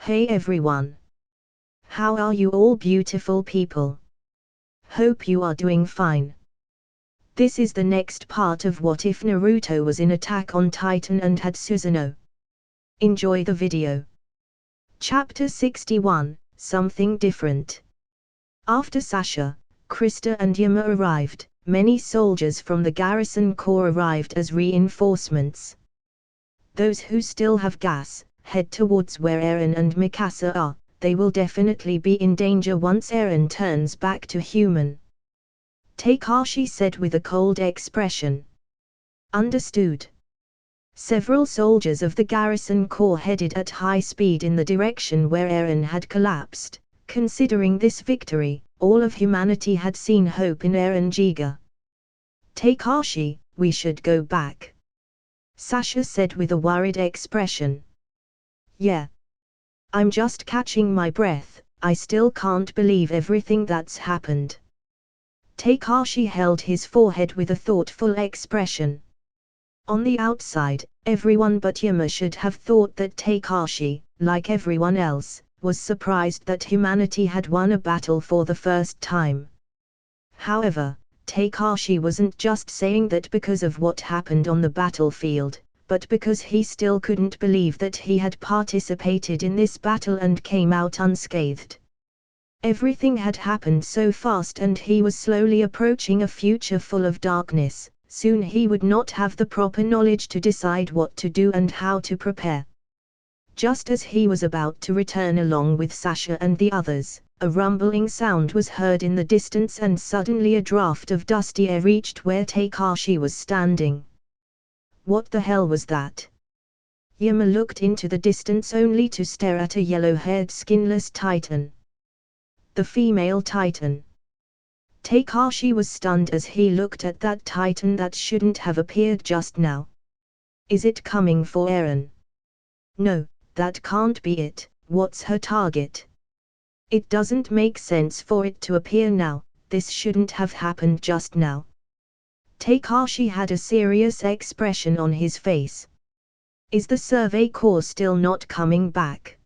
Hey everyone! How are you all beautiful people? Hope you are doing fine. This is the next part of What If Naruto was in Attack on Titan and had Susanoo. Enjoy the video. Chapter 61, Something Different. After Sasha, Krista and Yama arrived, many soldiers from the garrison corps arrived as reinforcements. Those who still have gas, head towards where Eren and Mikasa are. They will definitely be in danger once Eren turns back to human. Takashi said with a cold expression. Understood. Several soldiers of the garrison corps headed at high speed in the direction where Eren had collapsed. Considering this victory, all of humanity had seen hope in Eren Jiga. Takashi, we should go back. Sasha said with a worried expression. Yeah. I'm just catching my breath, I still can't believe everything that's happened. Takashi held his forehead with a thoughtful expression. On the outside, everyone but Yama should have thought that Takashi, like everyone else, was surprised that humanity had won a battle for the first time. However, Takashi wasn't just saying that because of what happened on the battlefield, but because he still couldn't believe that he had participated in this battle and came out unscathed. Everything had happened so fast and he was slowly approaching a future full of darkness. Soon he would not have the proper knowledge to decide what to do and how to prepare. Just as he was about to return along with Sasha and the others, a rumbling sound was heard in the distance and suddenly a draft of dusty air reached where Takashi was standing. What the hell was that? Yama looked into the distance only to stare at a yellow-haired skinless titan. The female titan. Takashi was stunned as he looked at that titan that shouldn't have appeared just now. Is it coming for Eren? No, that can't be it. What's her target? It doesn't make sense for it to appear now, this shouldn't have happened just now. Takashi had a serious expression on his face. Is the survey corps still not coming back?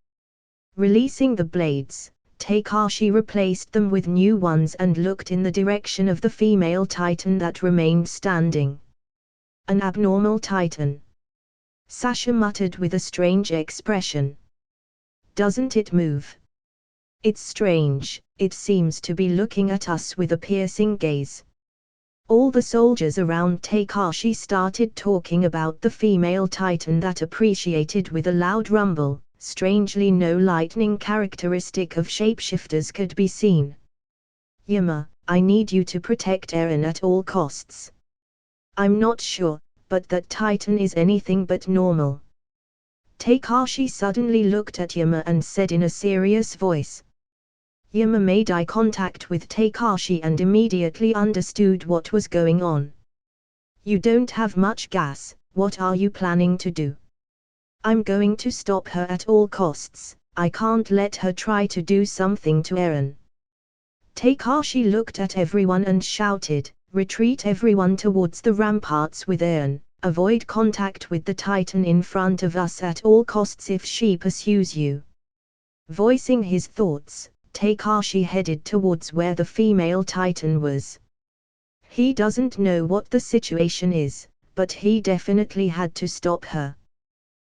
Releasing the blades, Takashi replaced them with new ones and looked in the direction of the female titan that remained standing. An abnormal titan. Sasha muttered with a strange expression. Doesn't it move? It's strange, it seems to be looking at us with a piercing gaze. All the soldiers around Takashi started talking about the female titan that appreciated with a loud rumble. Strangely, no lightning characteristic of shapeshifters could be seen. Yama, I need you to protect Eren at all costs. I'm not sure, but that titan is anything but normal. Takashi suddenly looked at Yama and said in a serious voice. Yama made eye contact with Takashi and immediately understood what was going on. You don't have much gas, what are you planning to do? I'm going to stop her at all costs, I can't let her try to do something to Eren. Takashi looked at everyone and shouted, retreat everyone towards the ramparts with Eren, avoid contact with the titan in front of us at all costs if she pursues you. Voicing his thoughts, Takashi headed towards where the female titan was. He doesn't know what the situation is, but he definitely had to stop her.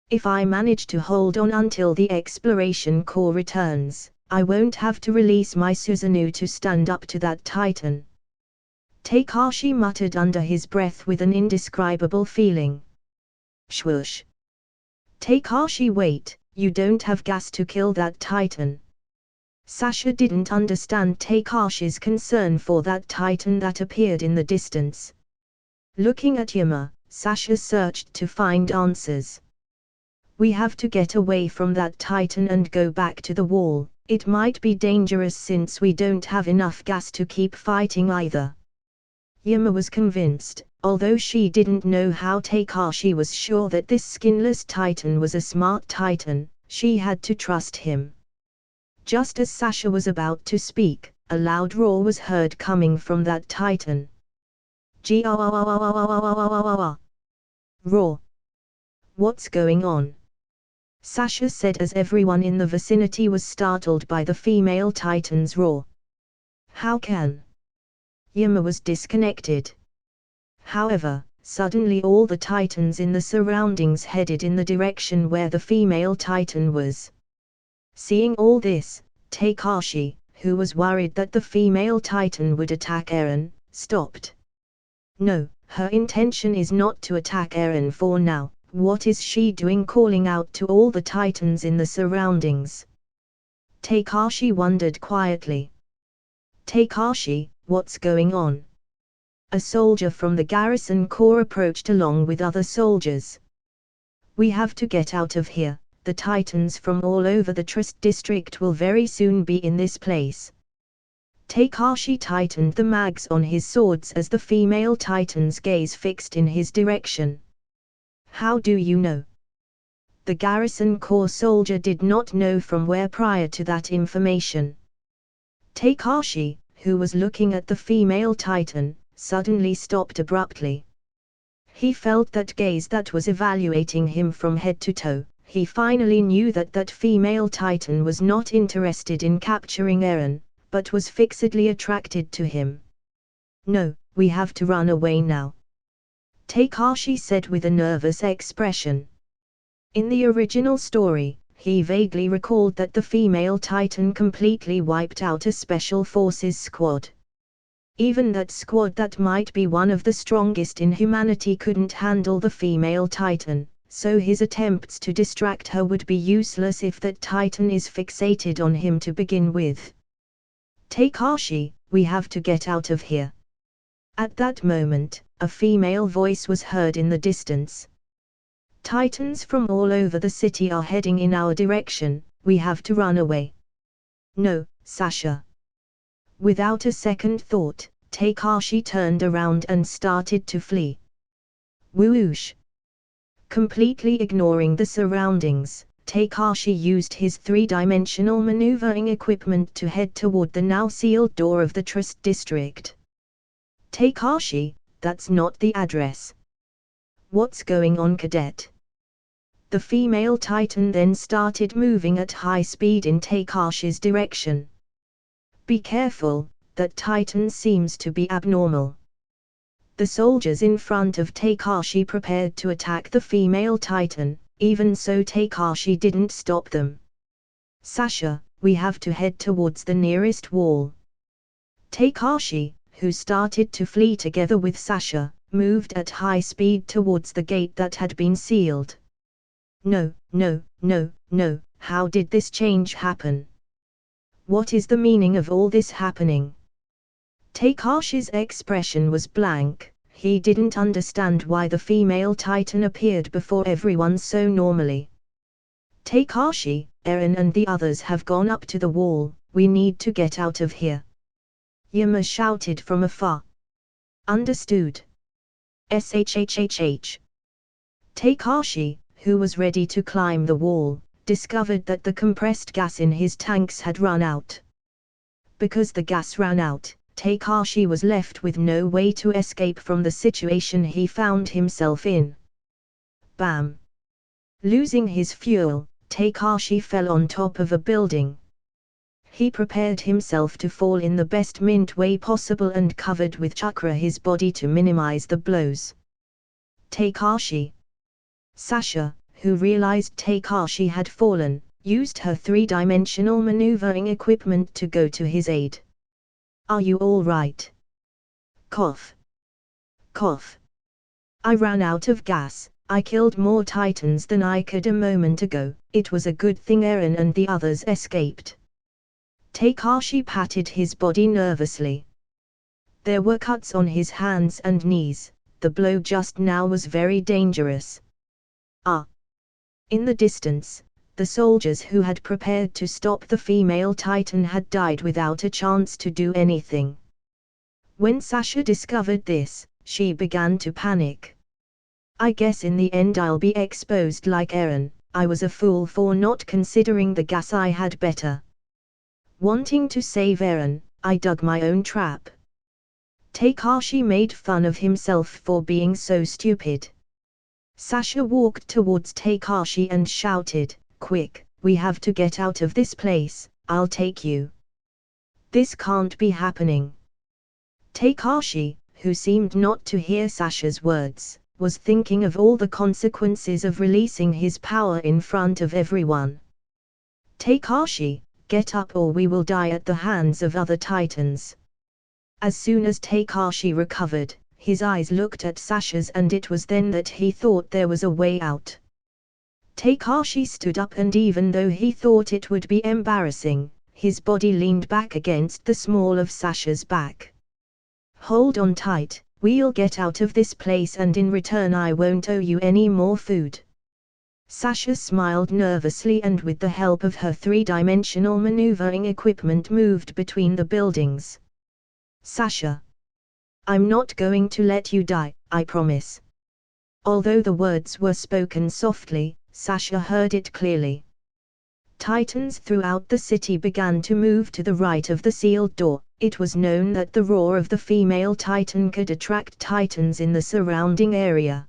If I manage to hold on until the exploration corps returns, I won't have to release my Susanoo to stand up to that titan. Takashi muttered under his breath with an indescribable feeling. Swoosh. Takashi, wait, you don't have gas to kill that titan. Sasha didn't understand Takashi's concern for that titan that appeared in the distance. Looking at Yama, Sasha searched to find answers. We have to get away from that titan and go back to the wall. It might be dangerous since we don't have enough gas to keep fighting either. Yama was convinced, although she didn't know how Takashi was sure that this skinless titan was a smart titan, she had to trust him. Just as Sasha was about to speak, a loud roar was heard coming from that titan. Roar. What's going on? Sasha said as everyone in the vicinity was startled by the female titan's roar. How can? Yuma was disconnected. However, suddenly all the titans in the surroundings headed in the direction where the female titan was. Seeing all this, Takashi, who was worried that the female titan would attack Eren, stopped. No, her intention is not to attack Eren for now. What is she doing calling out to all the titans in the surroundings? Takashi wondered quietly. Takashi, what's going on? A soldier from the garrison corps approached along with other soldiers. We have to get out of here. The titans from all over the Trust district will very soon be in this place. Takashi tightened the mags on his swords as the female titan's gaze fixed in his direction. How do you know? The garrison corps soldier did not know from where prior to that information. Takashi, who was looking at the female titan, suddenly stopped abruptly. He felt that gaze that was evaluating him from head to toe. He finally knew that that female titan was not interested in capturing Eren, but was fixedly attracted to him. No, we have to run away now, Takashi said with a nervous expression. In the original story, he vaguely recalled that the female titan completely wiped out a special forces squad. Even that squad that might be one of the strongest in humanity couldn't handle the female titan, so his attempts to distract her would be useless if that titan is fixated on him to begin with. Takashi, we have to get out of here. At that moment, a female voice was heard in the distance. Titans from all over the city are heading in our direction, we have to run away. No, Sasha. Without a second thought, Takashi turned around and started to flee. Whoosh! Completely ignoring the surroundings, Takashi used his three-dimensional maneuvering equipment to head toward the now sealed door of the Trust district. Takashi, that's not the address. What's going on, cadet? The female titan then started moving at high speed in Takashi's direction. Be careful, that titan seems to be abnormal. The soldiers in front of Takashi prepared to attack the female titan, even so Takashi didn't stop them. Sasha, we have to head towards the nearest wall. Takashi, who started to flee together with Sasha, moved at high speed towards the gate that had been sealed. No, no, no, no, how did this change happen? What is the meaning of all this happening? Takashi's expression was blank. He didn't understand why the female titan appeared before everyone so normally. Takashi, Eren and the others have gone up to the wall, we need to get out of here. Yuma shouted from afar. Understood. SHHHH. Takashi, who was ready to climb the wall, discovered that the compressed gas in his tanks had run out. Because the gas ran out, Takashi was left with no way to escape from the situation he found himself in. Bam! Losing his fuel, Takashi fell on top of a building. He prepared himself to fall in the best mint way possible and covered with chakra his body to minimize the blows. Takashi. Sasha, who realized Takashi had fallen, used her three-dimensional maneuvering equipment to go to his aid. Are you all right? Cough. Cough. I ran out of gas, I killed more titans than I could a moment ago, it was a good thing Eren and the others escaped. Takashi patted his body nervously. There were cuts on his hands and knees, the blow just now was very dangerous. Ah! In the distance, the soldiers who had prepared to stop the female titan had died without a chance to do anything. When Sasha discovered this, she began to panic. I guess in the end I'll be exposed like Eren, I was a fool for not considering the gas I had better. Wanting to save Eren, I dug my own trap. Takashi made fun of himself for being so stupid. Sasha walked towards Takashi and shouted, quick, we have to get out of this place, I'll take you. This can't be happening. Takashi, who seemed not to hear Sasha's words, was thinking of all the consequences of releasing his power in front of everyone. Takashi, get up or we will die at the hands of other titans. As soon as Takashi recovered, his eyes looked at Sasha's and it was then that he thought there was a way out. Takashi stood up and even though he thought it would be embarrassing, his body leaned back against the small of Sasha's back. Hold on tight, we'll get out of this place and in return I won't owe you any more food. Sasha smiled nervously and with the help of her three-dimensional maneuvering equipment moved between the buildings. Sasha. I'm not going to let you die, I promise. Although the words were spoken softly, Sasha heard it clearly. Titans throughout the city began to move to the right of the sealed door. It was known that the roar of the female titan could attract titans in the surrounding area.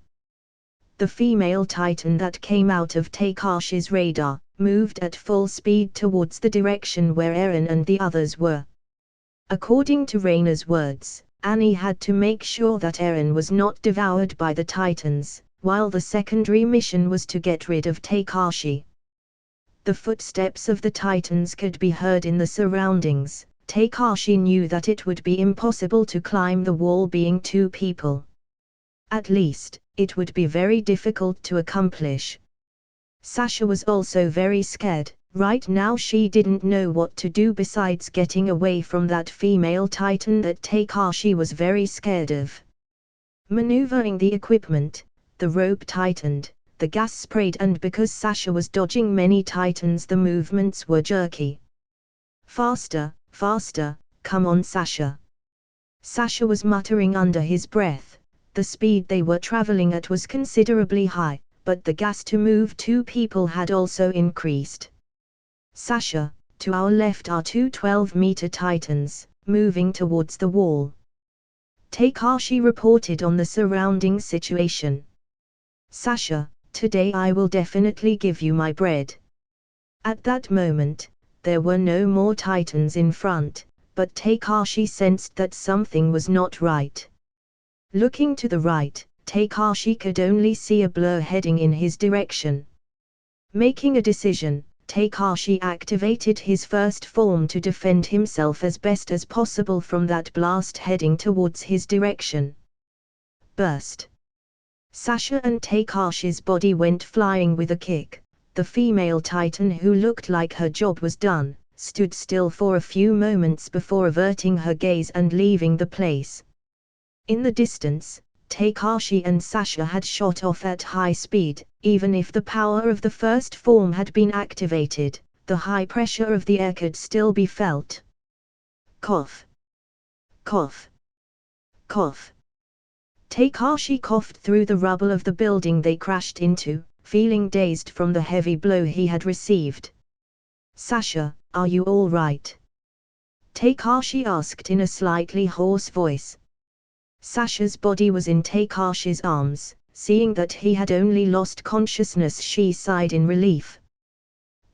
The female titan that came out of Takashi's radar moved at full speed towards the direction where Eren and the others were. According to Reina's words, Annie had to make sure that Eren was not devoured by the titans, while the secondary mission was to get rid of Takashi. The footsteps of the titans could be heard in the surroundings. Takashi knew that it would be impossible to climb the wall being two people. At least, it would be very difficult to accomplish. Sasha was also very scared. Right now she didn't know what to do besides getting away from that female titan that Takashi was very scared of. Maneuvering the equipment, the rope tightened, the gas sprayed and because Sasha was dodging many titans the movements were jerky. Faster, faster, come on Sasha. Sasha was muttering under his breath. The speed they were traveling at was considerably high, but the gas to move two people had also increased. Sasha, to our left are two 12-meter titans, moving towards the wall. Takashi reported on the surrounding situation. Sasha, today I will definitely give you my bread. At that moment, there were no more titans in front, but Takashi sensed that something was not right. Looking to the right, Takashi could only see a blur heading in his direction. Making a decision, Takashi activated his first form to defend himself as best as possible from that blast heading towards his direction. Burst. Sasha and Takashi's body went flying with a kick. The female titan who looked like her job was done, stood still for a few moments before averting her gaze and leaving the place. In the distance, Takashi and Sasha had shot off at high speed. Even if the power of the first form had been activated, the high pressure of the air could still be felt. Cough. Cough. Cough. Takashi coughed through the rubble of the building they crashed into, feeling dazed from the heavy blow he had received. Sasha, are you all right? Takashi asked in a slightly hoarse voice. Sasha's body was in Takashi's arms. Seeing that he had only lost consciousness, she sighed in relief.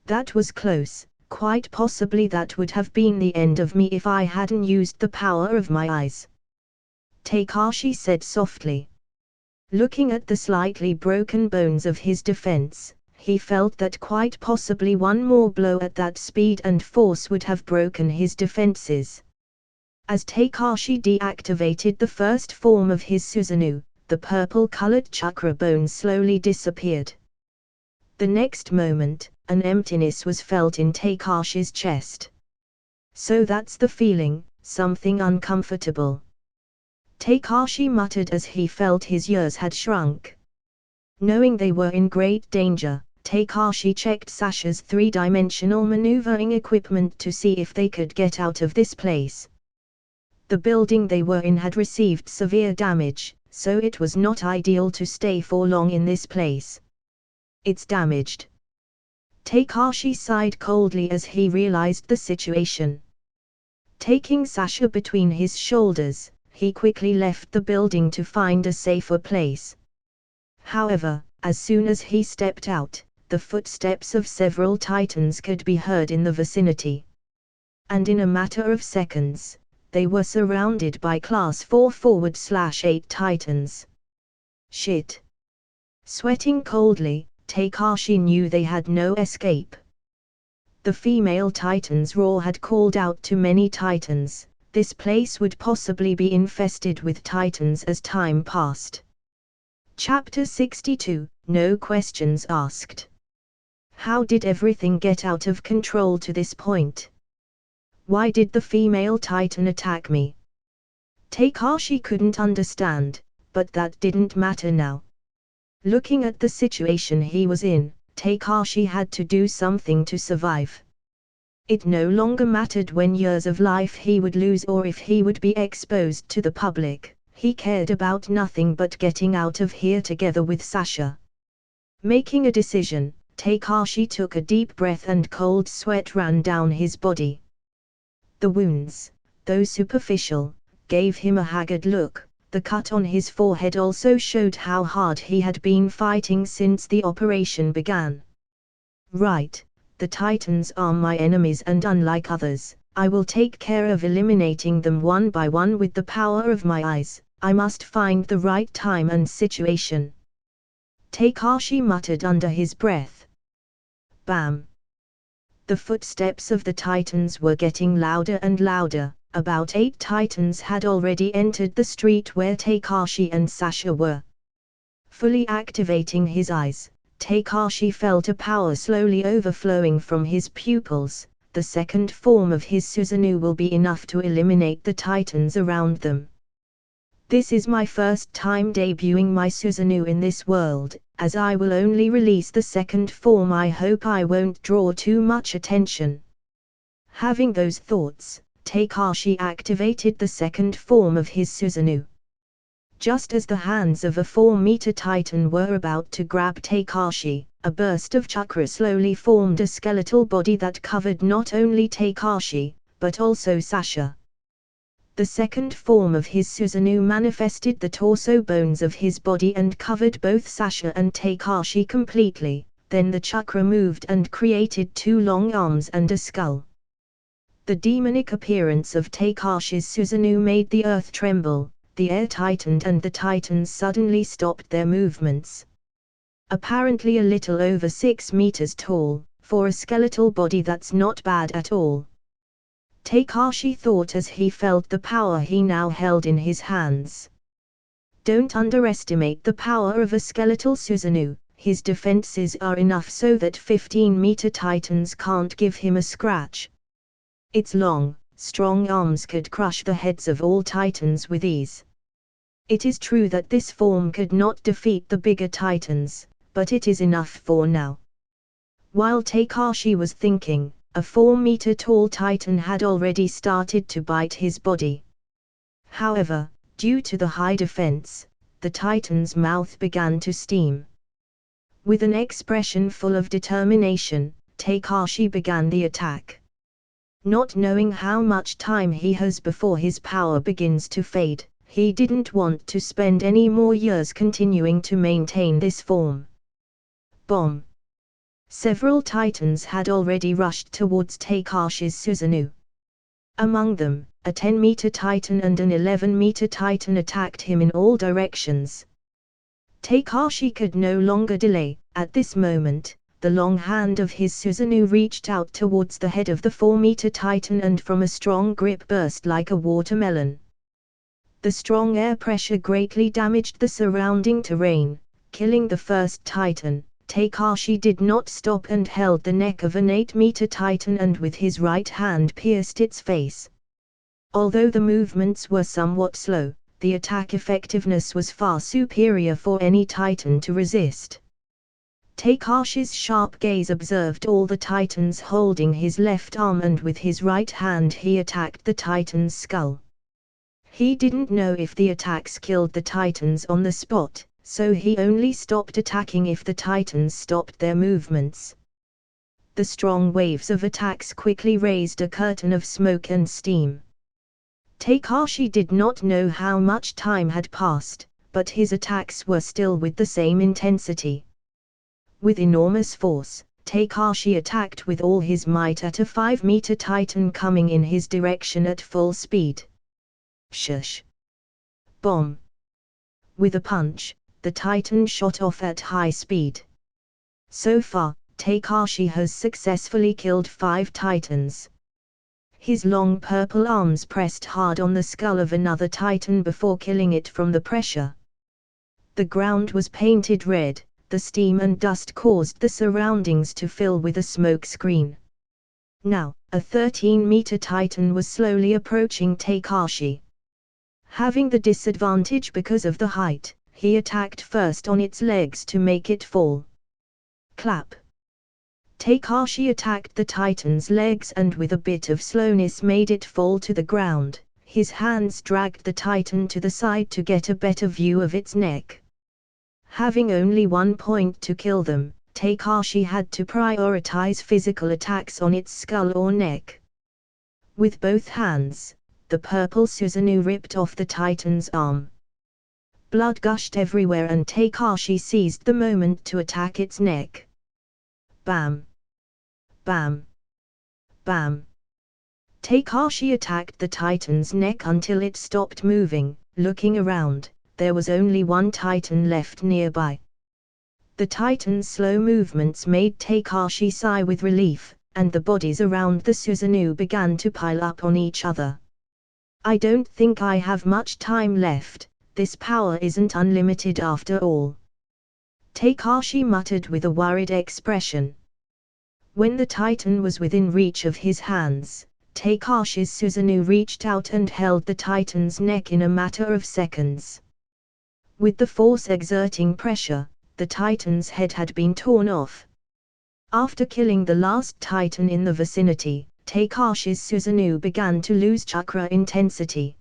That was close, quite possibly that would have been the end of me if I hadn't used the power of my eyes. Takashi said softly. Looking at the slightly broken bones of his defense, he felt that quite possibly one more blow at that speed and force would have broken his defenses. As Takashi deactivated the first form of his Susanoo, the purple-colored chakra bones slowly disappeared. The next moment, an emptiness was felt in Takashi's chest. So that's the feeling, something uncomfortable. Takashi muttered as he felt his ears had shrunk. Knowing they were in great danger, Takashi checked Sasha's three-dimensional maneuvering equipment to see if they could get out of this place. The building they were in had received severe damage, so it was not ideal to stay for long in this place. It's damaged. Takashi sighed coldly as he realized the situation. Taking Sasha between his shoulders, he quickly left the building to find a safer place. However, as soon as he stepped out, the footsteps of several titans could be heard in the vicinity. And in a matter of seconds, they were surrounded by Class 4/8 titans. Shit. Sweating coldly, Takashi knew they had no escape. The female titan's roar had called out to many titans. This place would possibly be infested with titans as time passed. Chapter 62, No Questions Asked. How did everything get out of control to this point? Why did the female titan attack me? Takashi couldn't understand, but that didn't matter now. Looking at the situation he was in, Takashi had to do something to survive. It no longer mattered when years of life he would lose or if he would be exposed to the public. He cared about nothing but getting out of here together with Sasha. Making a decision, Takashi took a deep breath and cold sweat ran down his body. The wounds, though superficial, gave him a haggard look. The cut on his forehead also showed how hard he had been fighting since the operation began. Right, the titans are my enemies and unlike others, I will take care of eliminating them one by one with the power of my eyes. I must find the right time and situation. Takashi muttered under his breath. Bam! The footsteps of the titans were getting louder and louder. About 8 titans had already entered the street where Takashi and Sasha were. Fully activating his eyes, Takashi felt a power slowly overflowing from his pupils. The second form of his Susanoo will be enough to eliminate the titans around them. This is my first time debuting my Susanoo in this world. As I will only release the second form, I hope I won't draw too much attention. Having those thoughts, Takashi activated the second form of his Susanoo. Just as the hands of a 4-meter titan were about to grab Takashi, a burst of chakra slowly formed a skeletal body that covered not only Takashi, but also Sasha. The second form of his Susanoo manifested the torso bones of his body and covered both Sasha and Takashi completely. Then the chakra moved and created 2 long arms and a skull. The demonic appearance of Takashi's Susanoo made the earth tremble. The air tightened and the titans suddenly stopped their movements. Apparently a little over 6 meters tall, for a skeletal body that's not bad at all. Takashi thought as he felt the power he now held in his hands. Don't underestimate the power of a skeletal Susanoo. His defenses are enough so that 15-meter titans can't give him a scratch. Its long, strong arms could crush the heads of all titans with ease. It is true that this form could not defeat the bigger titans, but it is enough for now. While Takashi was thinking, a 4-meter tall titan had already started to bite his body. However, due to the high defense, the titan's mouth began to steam. With an expression full of determination, Takashi began the attack. Not knowing how much time he has before his power begins to fade, he didn't want to spend any more years continuing to maintain this form. Bomb! Several titans had already rushed towards Takashi's Susanoo. Among them, a 10-meter titan and an 11-meter titan attacked him in all directions. Takashi could no longer delay. At this moment, the long hand of his Susanoo reached out towards the head of the 4-meter titan and from a strong grip burst like a watermelon. The strong air pressure greatly damaged the surrounding terrain, killing the first titan. Takashi did not stop and held the neck of an 8-meter titan and with his right hand pierced its face. Although the movements were somewhat slow, the attack effectiveness was far superior for any titan to resist. Takashi's sharp gaze observed all the titans holding his left arm and with his right hand he attacked the titan's skull. He didn't know if the attacks killed the titans on the spot, so he only stopped attacking if the titans stopped their movements. The strong waves of attacks quickly raised a curtain of smoke and steam. Takashi did not know how much time had passed, but his attacks were still with the same intensity. With enormous force, Takashi attacked with all his might at a 5-meter titan coming in his direction at full speed. Shush! Bomb! With a punch, the titan shot off at high speed. So far, Takashi has successfully killed 5 titans. His long purple arms pressed hard on the skull of another titan before killing it from the pressure. The ground was painted red, the steam and dust caused the surroundings to fill with a smoke screen. Now, a 13-meter titan was slowly approaching Takashi. Having the disadvantage because of the height, he attacked first on its legs to make it fall. Clap! Takashi attacked the titan's legs and with a bit of slowness made it fall to the ground. His hands dragged the titan to the side to get a better view of its neck. Having only 1 point to kill them, Takashi had to prioritize physical attacks on its skull or neck. With both hands, the purple Susanoo ripped off the titan's arm. Blood gushed everywhere and Takashi seized the moment to attack its neck. Bam! Bam! Bam! Takashi attacked the titan's neck until it stopped moving. Looking around, there was only 1 titan left nearby. The titan's slow movements made Takashi sigh with relief, and the bodies around the Susanoo began to pile up on each other. I don't think I have much time left, this power isn't unlimited after all. Takashi muttered with a worried expression. When the titan was within reach of his hands, Takashi's Susanoo reached out and held the titan's neck in a matter of seconds. With the force exerting pressure, the titan's head had been torn off. After killing the last titan in the vicinity, Takashi's Susanoo began to lose chakra intensity.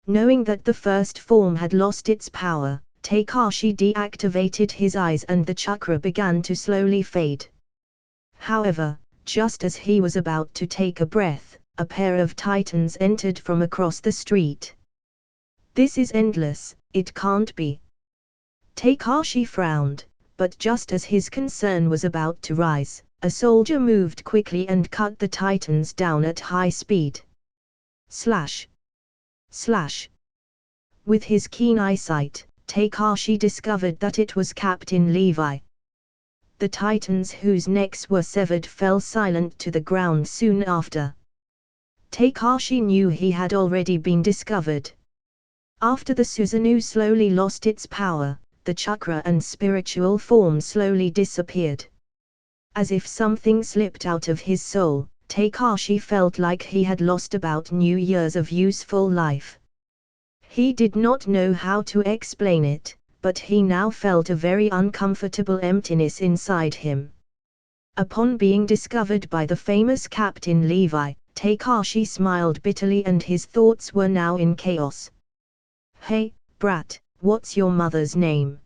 Knowing that the first form had lost its power, Takashi deactivated his eyes and the chakra began to slowly fade. However, just as he was about to take a breath, a pair of titans entered from across the street. This is endless, it can't be. Takashi frowned, but just as his concern was about to rise, a soldier moved quickly and cut the titans down at high speed. Slash! Slash! With his keen eyesight, Takashi discovered that it was Captain Levi. The titans whose necks were severed fell silent to the ground soon after. Takashi knew he had already been discovered. After the Susanoo slowly lost its power, the chakra and spiritual form slowly disappeared. As if something slipped out of his soul, Takashi felt like he had lost about new years of useful life. He did not know how to explain it, but he now felt a very uncomfortable emptiness inside him. Upon being discovered by the famous Captain Levi, Takashi smiled bitterly and his thoughts were now in chaos. Hey, brat, what's your mother's name?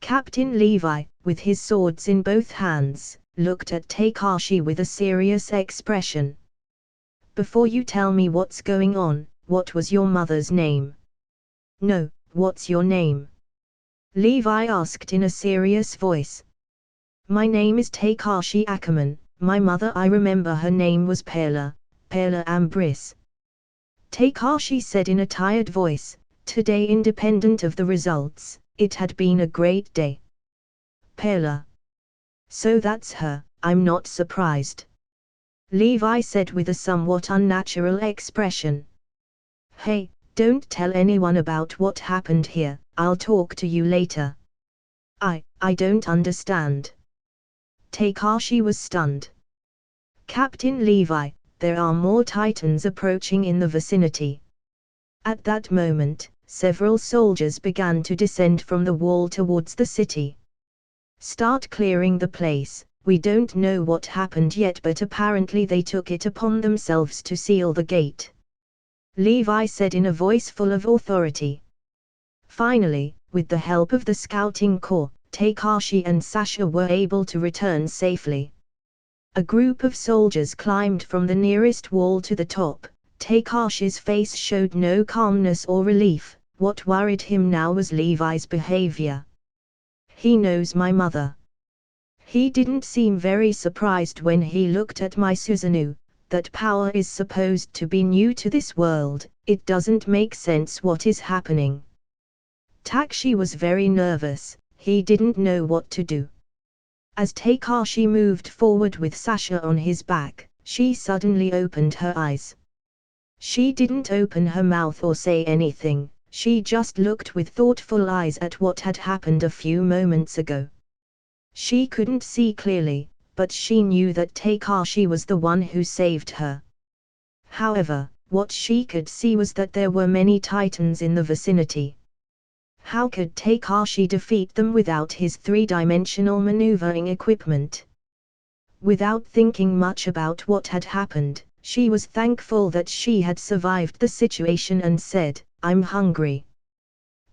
Captain Levi, with his swords in both hands, looked at Takashi with a serious expression. Before you tell me what's going on, what was your mother's name? No, what's your name? Levi asked in a serious voice. My name is Takashi Ackerman, my mother I remember her name was Pela Ambris. Takashi said in a tired voice, today independent of the results, it had been a great day. Pela. So that's her, I'm not surprised. Levi said with a somewhat unnatural expression. Hey, don't tell anyone about what happened here, I'll talk to you later. I don't understand. Takashi was stunned. Captain Levi, there are more titans approaching in the vicinity. At that moment, several soldiers began to descend from the wall towards the city. Start clearing the place, we don't know what happened yet but apparently they took it upon themselves to seal the gate. Levi said in a voice full of authority. Finally, with the help of the scouting corps, Takashi and Sasha were able to return safely. A group of soldiers climbed from the nearest wall to the top. Takashi's face showed no calmness or relief. What worried him now was Levi's behavior. He knows my mother. He didn't seem very surprised when he looked at my Susanoo. That power is supposed to be new to this world, it doesn't make sense what is happening. Takashi was very nervous, he didn't know what to do. As Takashi moved forward with Sasha on his back, she suddenly opened her eyes. She didn't open her mouth or say anything, she just looked with thoughtful eyes at what had happened a few moments ago. She couldn't see clearly, but she knew that Takashi was the one who saved her. However, what she could see was that there were many titans in the vicinity. How could Takashi defeat them without his three-dimensional maneuvering equipment? Without thinking much about what had happened, she was thankful that she had survived the situation and said, "I'm hungry."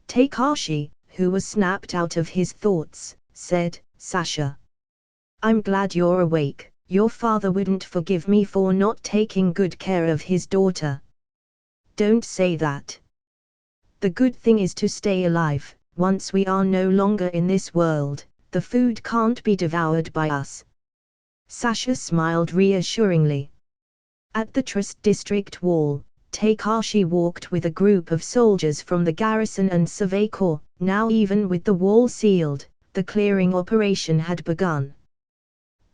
Takashi, who was snapped out of his thoughts, said, "Sasha, I'm glad you're awake. Your father wouldn't forgive me for not taking good care of his daughter." "Don't say that. The good thing is to stay alive. Once we are no longer in this world, the food can't be devoured by us." Sasha smiled reassuringly. At the Trust District wall, Takashi walked with a group of soldiers from the garrison and survey corps. Now even with the wall sealed, the clearing operation had begun.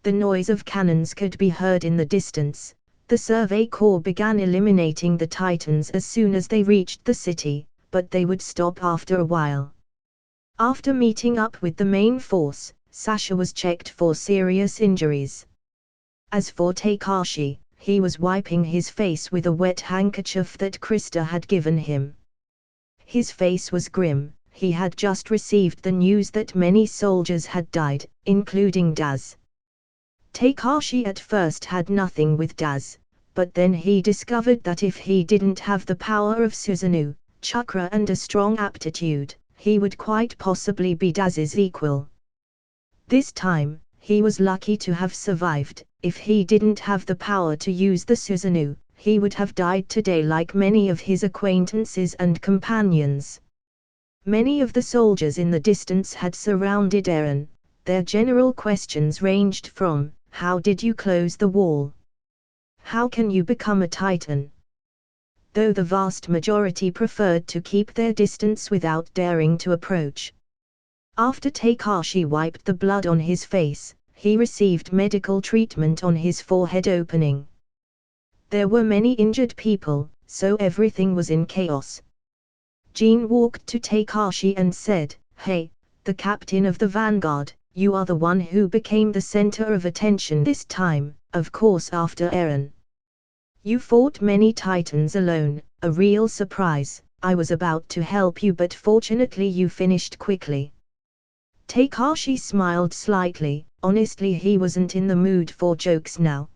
The noise of cannons could be heard in the distance. The survey corps began eliminating the titans as soon as they reached the city, but they would stop after a while. After meeting up with the main force, Sasha was checked for serious injuries. As for Takashi, he was wiping his face with a wet handkerchief that Krista had given him. His face was grim. He had just received the news that many soldiers had died, including Daz. Takashi at first had nothing with Daz, but then he discovered that if he didn't have the power of Susanoo, chakra and a strong aptitude, he would quite possibly be Daz's equal. This time, he was lucky to have survived. If he didn't have the power to use the Susanoo, he would have died today like many of his acquaintances and companions. Many of the soldiers in the distance had surrounded Eren. Their general questions ranged from, "How did you close the wall? How can you become a titan?" Though the vast majority preferred to keep their distance without daring to approach. After Takashi wiped the blood on his face, he received medical treatment on his forehead opening. There were many injured people, so everything was in chaos. Jean walked to Takashi and said, "Hey, the captain of the vanguard, you are the one who became the center of attention this time, of course after Eren. You fought many titans alone, a real surprise. I was about to help you but fortunately you finished quickly." Takashi smiled slightly. Honestly, he wasn't in the mood for jokes now.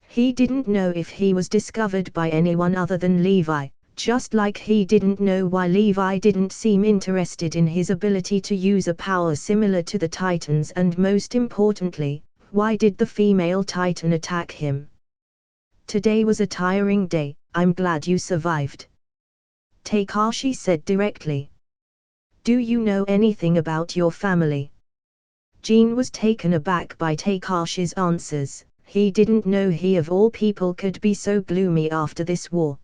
He didn't know if he was discovered by anyone other than Levi, just like he didn't know why Levi didn't seem interested in his ability to use a power similar to the Titans, and most importantly, why did the female Titan attack him? "Today was a tiring day, I'm glad you survived," Takashi said directly. "Do you know anything about your family?" Jean was taken aback by Takashi's answers. He didn't know he of all people could be so gloomy after this war.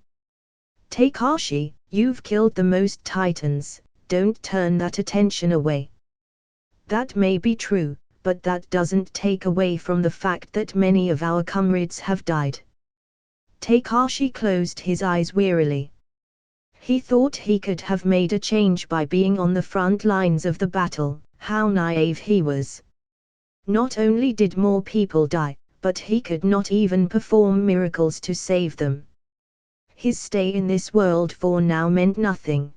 "Takashi, you've killed the most titans, don't turn that attention away." "That may be true, but that doesn't take away from the fact that many of our comrades have died." Takashi closed his eyes wearily. He thought he could have made a change by being on the front lines of the battle. How naive he was. Not only did more people die, but he could not even perform miracles to save them. His stay in this world for now meant nothing.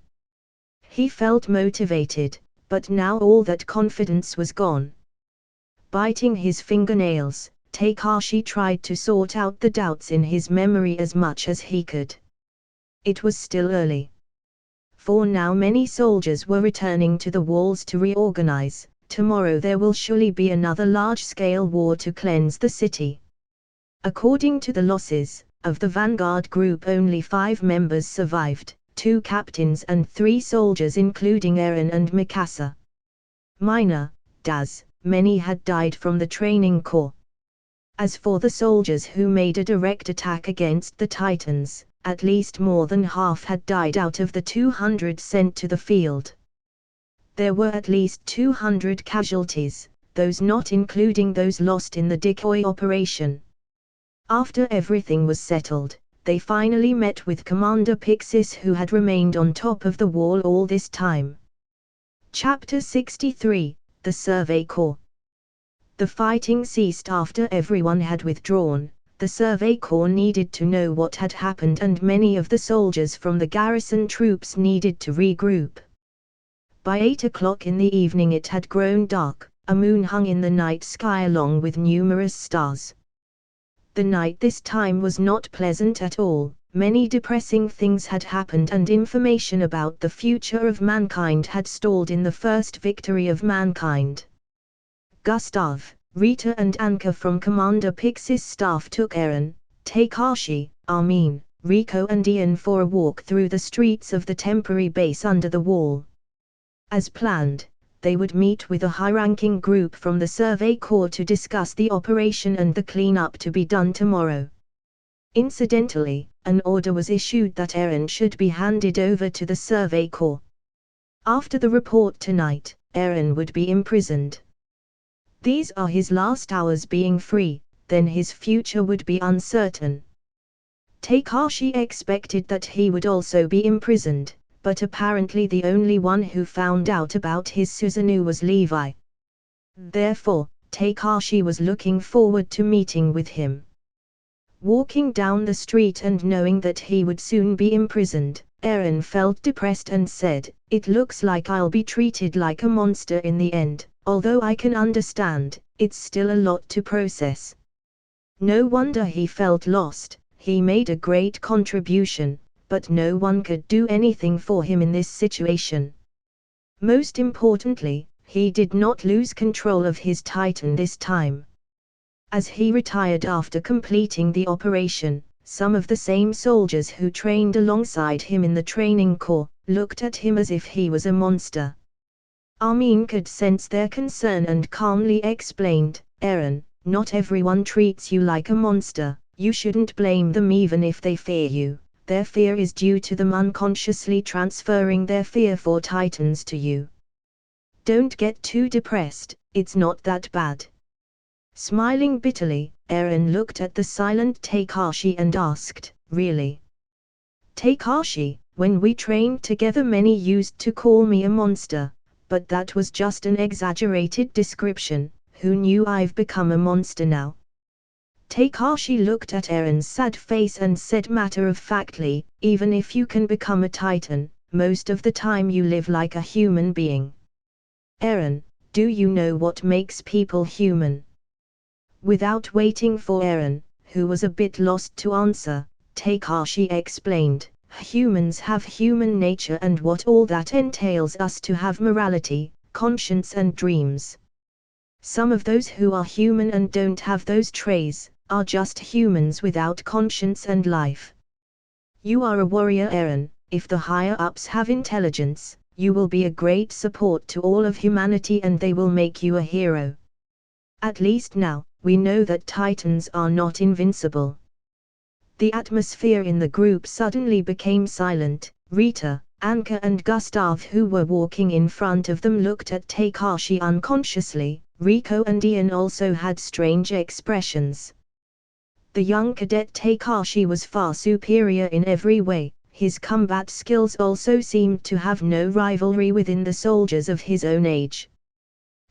He felt motivated, but now all that confidence was gone. Biting his fingernails, Takashi tried to sort out the doubts in his memory as much as he could. It was still early. For now many soldiers were returning to the walls to reorganize. Tomorrow there will surely be another large-scale war to cleanse the city. According to the losses of the vanguard group, only 5 members survived, 2 captains and 3 soldiers including Eren and Mikasa. Minor, Daz, many had died from the training corps. As for the soldiers who made a direct attack against the Titans, at least more than half had died out of the 200 sent to the field. There were at least 200 casualties, those not including those lost in the decoy operation. After everything was settled, they finally met with Commander Pixis, who had remained on top of the wall all this time. Chapter 63, The Survey Corps. The fighting ceased after everyone had withdrawn. The Survey Corps needed to know what had happened, and many of the soldiers from the garrison troops needed to regroup. By 8 o'clock in the evening it had grown dark, a moon hung in the night sky along with numerous stars. The night this time was not pleasant at all. Many depressing things had happened, and information about the future of mankind had stalled in the first victory of mankind. Gustav, Rita and Anka from Commander Pixis' staff took Eren, Takashi, Armin, Rico and Ian for a walk through the streets of the temporary base under the wall. As planned, they would meet with a high-ranking group from the Survey Corps to discuss the operation and the clean-up to be done tomorrow. Incidentally, an order was issued that Eren should be handed over to the Survey Corps. After the report tonight, Eren would be imprisoned. These are his last hours being free, then his future would be uncertain. Takashi expected that he would also be imprisoned, but apparently the only one who found out about his Susanoo was Levi. Therefore, Takashi was looking forward to meeting with him. Walking down the street and knowing that he would soon be imprisoned, Eren felt depressed and said, "It looks like I'll be treated like a monster in the end, although I can understand, it's still a lot to process." No wonder he felt lost. He made a great contribution, but no one could do anything for him in this situation. Most importantly, he did not lose control of his Titan this time. As he retired after completing the operation, some of the same soldiers who trained alongside him in the training corps looked at him as if he was a monster. Armin could sense their concern and calmly explained, "Eren, not everyone treats you like a monster. You shouldn't blame them even if they fear you. Their fear is due to them unconsciously transferring their fear for Titans to you. Don't get too depressed, it's not that bad." Smiling bitterly, Eren looked at the silent Takashi and asked, "Really? Takashi, when we trained together many used to call me a monster, but that was just an exaggerated description. Who knew I've become a monster now?" Takashi looked at Eren's sad face and said matter-of-factly, "Even if you can become a Titan, most of the time you live like a human being. Eren, do you know what makes people human?" Without waiting for Eren, who was a bit lost to answer, Takashi explained, "Humans have human nature, and what all that entails us to have morality, conscience and dreams. Some of those who are human and don't have those traits are just humans without conscience and life. You are a warrior, Eren. If the higher-ups have intelligence, you will be a great support to all of humanity and they will make you a hero. At least now, we know that Titans are not invincible." The atmosphere in the group suddenly became silent. Rita, Anka and Gustav, who were walking in front of them, looked at Takashi unconsciously. Rico and Ian also had strange expressions. The young cadet Takashi was far superior in every way. His combat skills also seemed to have no rivalry within the soldiers of his own age.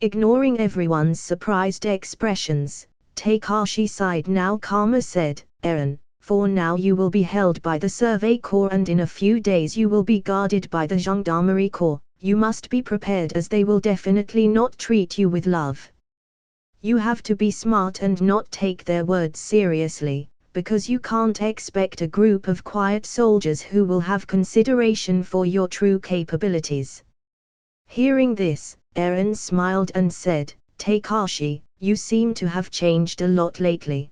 Ignoring everyone's surprised expressions, Takashi sighed, now calmer said, "Eren, for now you will be held by the Survey Corps and in a few days you will be guarded by the Gendarmerie Corps. You must be prepared, as they will definitely not treat you with love. You have to be smart and not take their words seriously, because you can't expect a group of quiet soldiers who will have consideration for your true capabilities." Hearing this, Eren smiled and said, "Takashi, you seem to have changed a lot lately.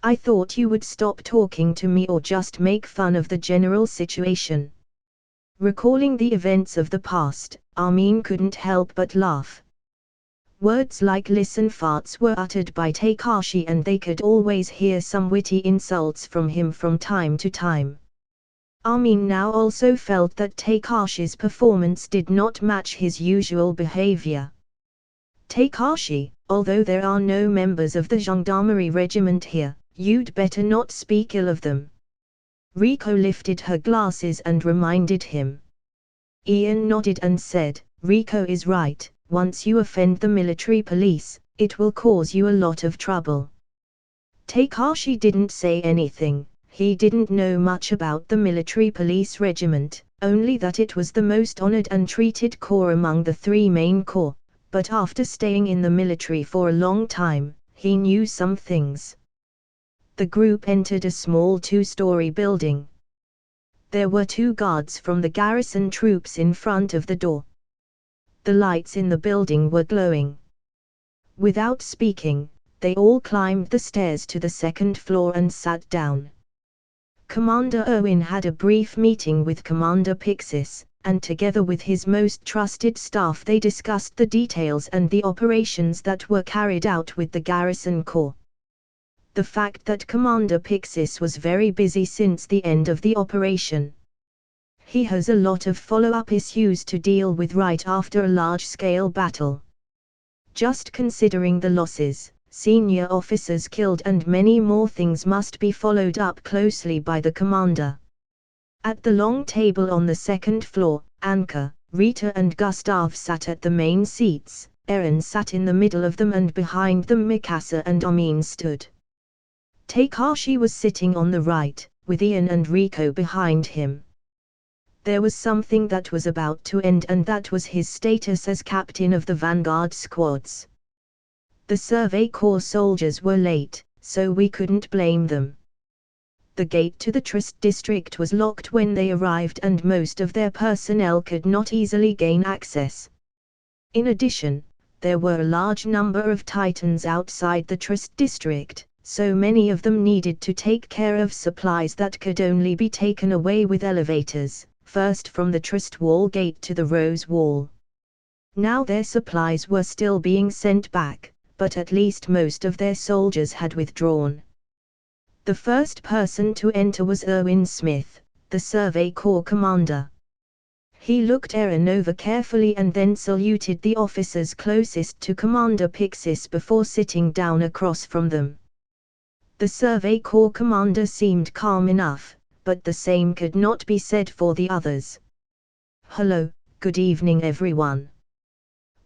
I thought you would stop talking to me or just make fun of the general situation." Recalling the events of the past, Armin couldn't help but laugh. Words like listen farts were uttered by Takashi, and they could always hear some witty insults from him from time to time. Armin now also felt that Takashi's performance did not match his usual behavior. Takashi, although there are no members of the gendarmerie regiment here, you'd better not speak ill of them. Riko lifted her glasses and reminded him. Ian nodded and said, Riko is right, once you offend the military police, it will cause you a lot of trouble. Takashi didn't say anything. He didn't know much about the military police regiment, only that it was the most honored and treated corps among the three main corps, but after staying in the military for a long time, he knew some things. The group entered a small two-story building. There were 2 guards from the garrison troops in front of the door. The lights in the building were glowing. Without speaking, they all climbed the stairs to the 2nd floor and sat down. Commander Owen had a brief meeting with Commander Pixis, and together with his most trusted staff they discussed the details and the operations that were carried out with the garrison corps. The fact that Commander Pixis was very busy since the end of the operation. He has a lot of follow-up issues to deal with right after a large-scale battle. Just considering the losses, senior officers killed and many more things must be followed up closely by the commander. At the long table on the 2nd floor, Anka, Rita and Gustav sat at the main seats, Eren sat in the middle of them and behind them Mikasa and Armin stood. Takashi was sitting on the right, with Ian and Riko behind him. There was something that was about to end, and that was his status as captain of the vanguard squads. The Survey Corps soldiers were late, so we couldn't blame them. The gate to the Trist district was locked when they arrived and most of their personnel could not easily gain access. In addition, there were a large number of Titans outside the Trist district, so many of them needed to take care of supplies that could only be taken away with elevators, first from the Trist wall gate to the Rose wall. Now their supplies were still being sent back, but at least most of their soldiers had withdrawn. The first person to enter was Erwin Smith, the Survey Corps commander. He looked Eren over carefully and then saluted the officers closest to Commander Pixis before sitting down across from them. The Survey Corps commander seemed calm enough, but the same could not be said for the others. Hello, good evening everyone.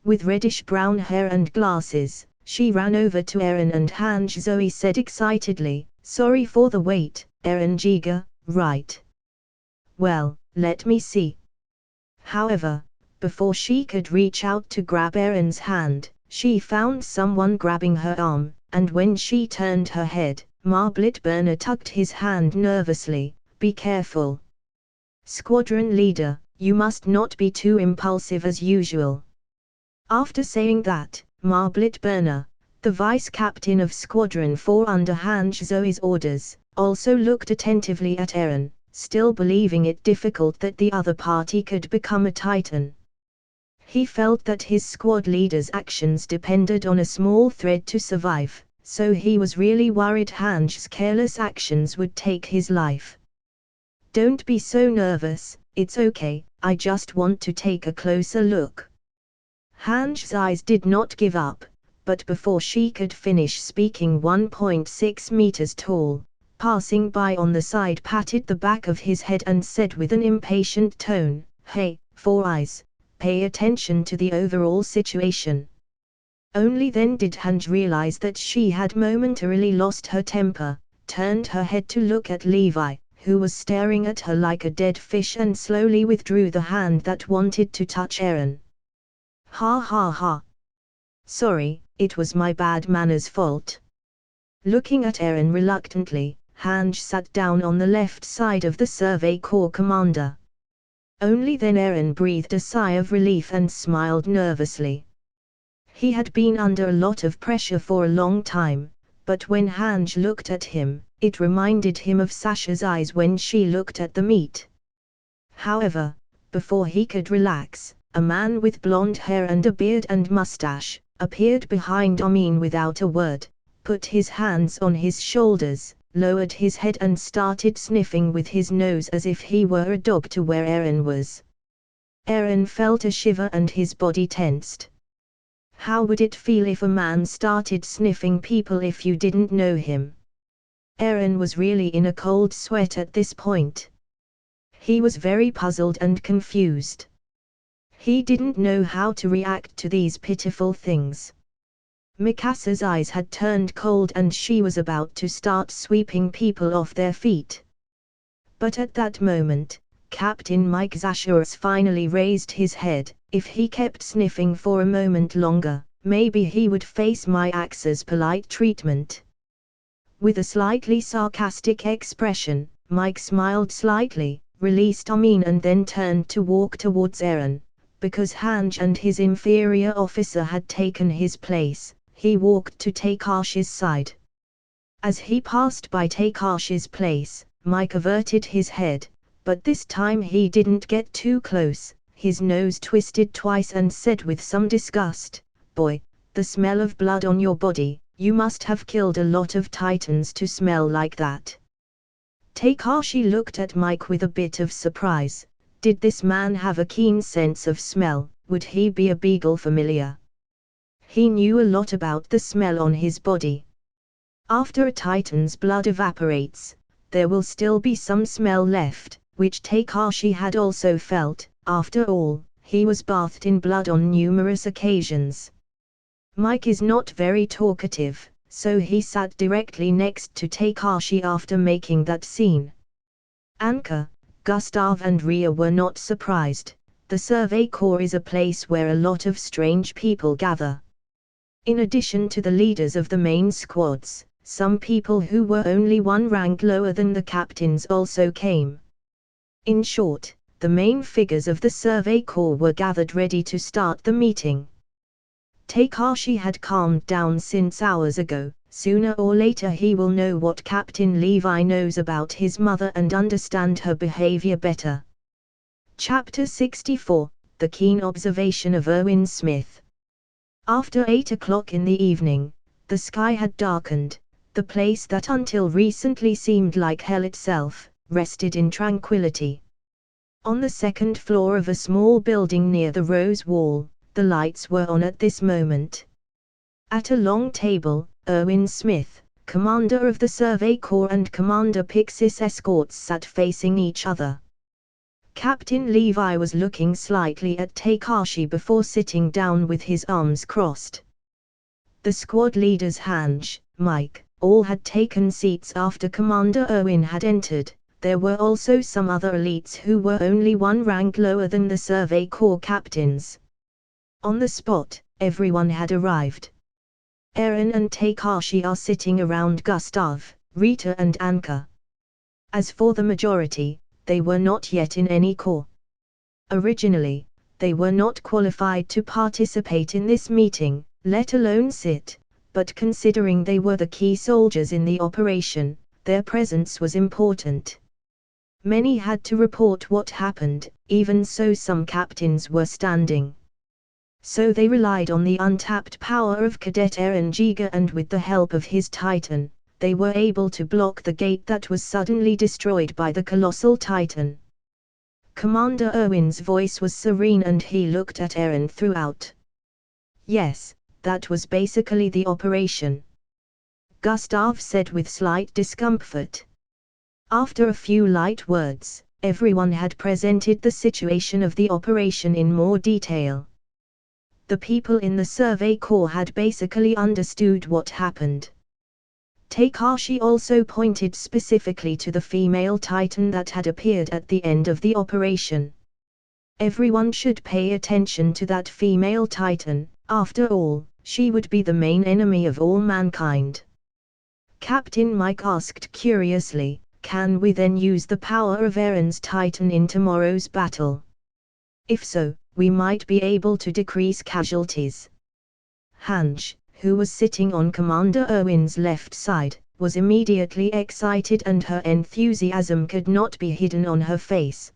With reddish-brown hair and glasses, she ran over to Eren and Hange Zoe said excitedly, sorry for the wait, Eren Jiga, right? Well, let me see. However, before she could reach out to grab Eren's hand, she found someone grabbing her arm, and when she turned her head, Marblet Burner tugged his hand nervously, be careful. Squadron leader, you must not be too impulsive as usual. After saying that, Marblet Burner, the vice-captain of Squadron 4 under Hange Zoe's orders, also looked attentively at Eren, still believing it difficult that the other party could become a Titan. He felt that his squad leader's actions depended on a small thread to survive, so he was really worried Hange's careless actions would take his life. Don't be so nervous, it's okay, I just want to take a closer look. Hange's eyes did not give up, but before she could finish speaking 1.6 meters tall, passing by on the side patted the back of his head and said with an impatient tone, hey, Four Eyes, pay attention to the overall situation. Only then did Hange realize that she had momentarily lost her temper, turned her head to look at Levi, who was staring at her like a dead fish and slowly withdrew the hand that wanted to touch Eren. Ha ha ha. Sorry, it was my bad manners' fault. Looking at Eren reluctantly, Hange sat down on the left side of the Survey Corps commander. Only then Eren breathed a sigh of relief and smiled nervously. He had been under a lot of pressure for a long time, but when Hange looked at him, it reminded him of Sasha's eyes when she looked at the meat. However, before he could relax, a man with blonde hair and a beard and mustache, appeared behind Amin without a word, put his hands on his shoulders, lowered his head and started sniffing with his nose as if he were a dog to where Eren was. Eren felt a shiver and his body tensed. How would it feel if a man started sniffing people if you didn't know him? Eren was really in a cold sweat at this point. He was very puzzled and confused. He didn't know how to react to these pitiful things. Mikasa's eyes had turned cold and she was about to start sweeping people off their feet. But at that moment, Captain Mike Zashurus finally raised his head. If he kept sniffing for a moment longer, maybe he would face my axe's polite treatment. With a slightly sarcastic expression, Mike smiled slightly, released Amin and then turned to walk towards Eren. Because Hange and his inferior officer had taken his place, he walked to Takashi's side. As he passed by Takashi's place, Mike averted his head, but this time he didn't get too close. His nose twisted twice and said with some disgust, "Boy, the smell of blood on your body, you must have killed a lot of titans to smell like that." Takashi looked at Mike with a bit of surprise. Did this man have a keen sense of smell? Would he be a beagle familiar? He knew a lot about the smell on his body. After a titan's blood evaporates, there will still be some smell left, which Takashi had also felt. After all, he was bathed in blood on numerous occasions. Mike is not very talkative, so he sat directly next to Takashi after making that scene. Anka, Gustav and Ria were not surprised. The Survey Corps is a place where a lot of strange people gather. In addition to the leaders of the main squads, some people who were only one rank lower than the captains also came. In short, the main figures of the Survey Corps were gathered ready to start the meeting. Takashi had calmed down since hours ago. Sooner or later he will know what Captain Levi knows about his mother and understand her behavior better. Chapter 64, The Keen Observation of Erwin Smith. After 8 o'clock in the evening, the sky had darkened. The place that until recently seemed like hell itself, rested in tranquility. On the second floor of a small building near the Rose Wall, the lights were on at this moment. At a long table, Erwin Smith, commander of the Survey Corps and Commander Pixis escorts sat facing each other. Captain Levi was looking slightly at Takashi before sitting down with his arms crossed. The squad leaders Hange, Mike, all had taken seats after Commander Erwin had entered. There were also some other elites who were only one rank lower than the Survey Corps captains. On the spot, everyone had arrived. Eren and Takashi are sitting around Gustav, Rita and Anka. As for the majority, they were not yet in any corps. Originally, they were not qualified to participate in this meeting, let alone sit, but considering they were the key soldiers in the operation, their presence was important. Many had to report what happened, even so some captains were standing. So they relied on the untapped power of Cadet Eren Giga and with the help of his Titan, they were able to block the gate that was suddenly destroyed by the colossal Titan. Commander Erwin's voice was serene and he looked at Eren throughout. Yes, that was basically the operation. Gustav said with slight discomfort. After a few light words, everyone had presented the situation of the operation in more detail. The people in the Survey Corps had basically understood what happened. Takashi also pointed specifically to the female Titan that had appeared at the end of the operation. Everyone should pay attention to that female Titan, after all, she would be the main enemy of all mankind. Captain Mike asked curiously, can we then use the power of Eren's Titan in tomorrow's battle? If so, we might be able to decrease casualties. Hange, who was sitting on Commander Erwin's left side, was immediately excited and her enthusiasm could not be hidden on her face.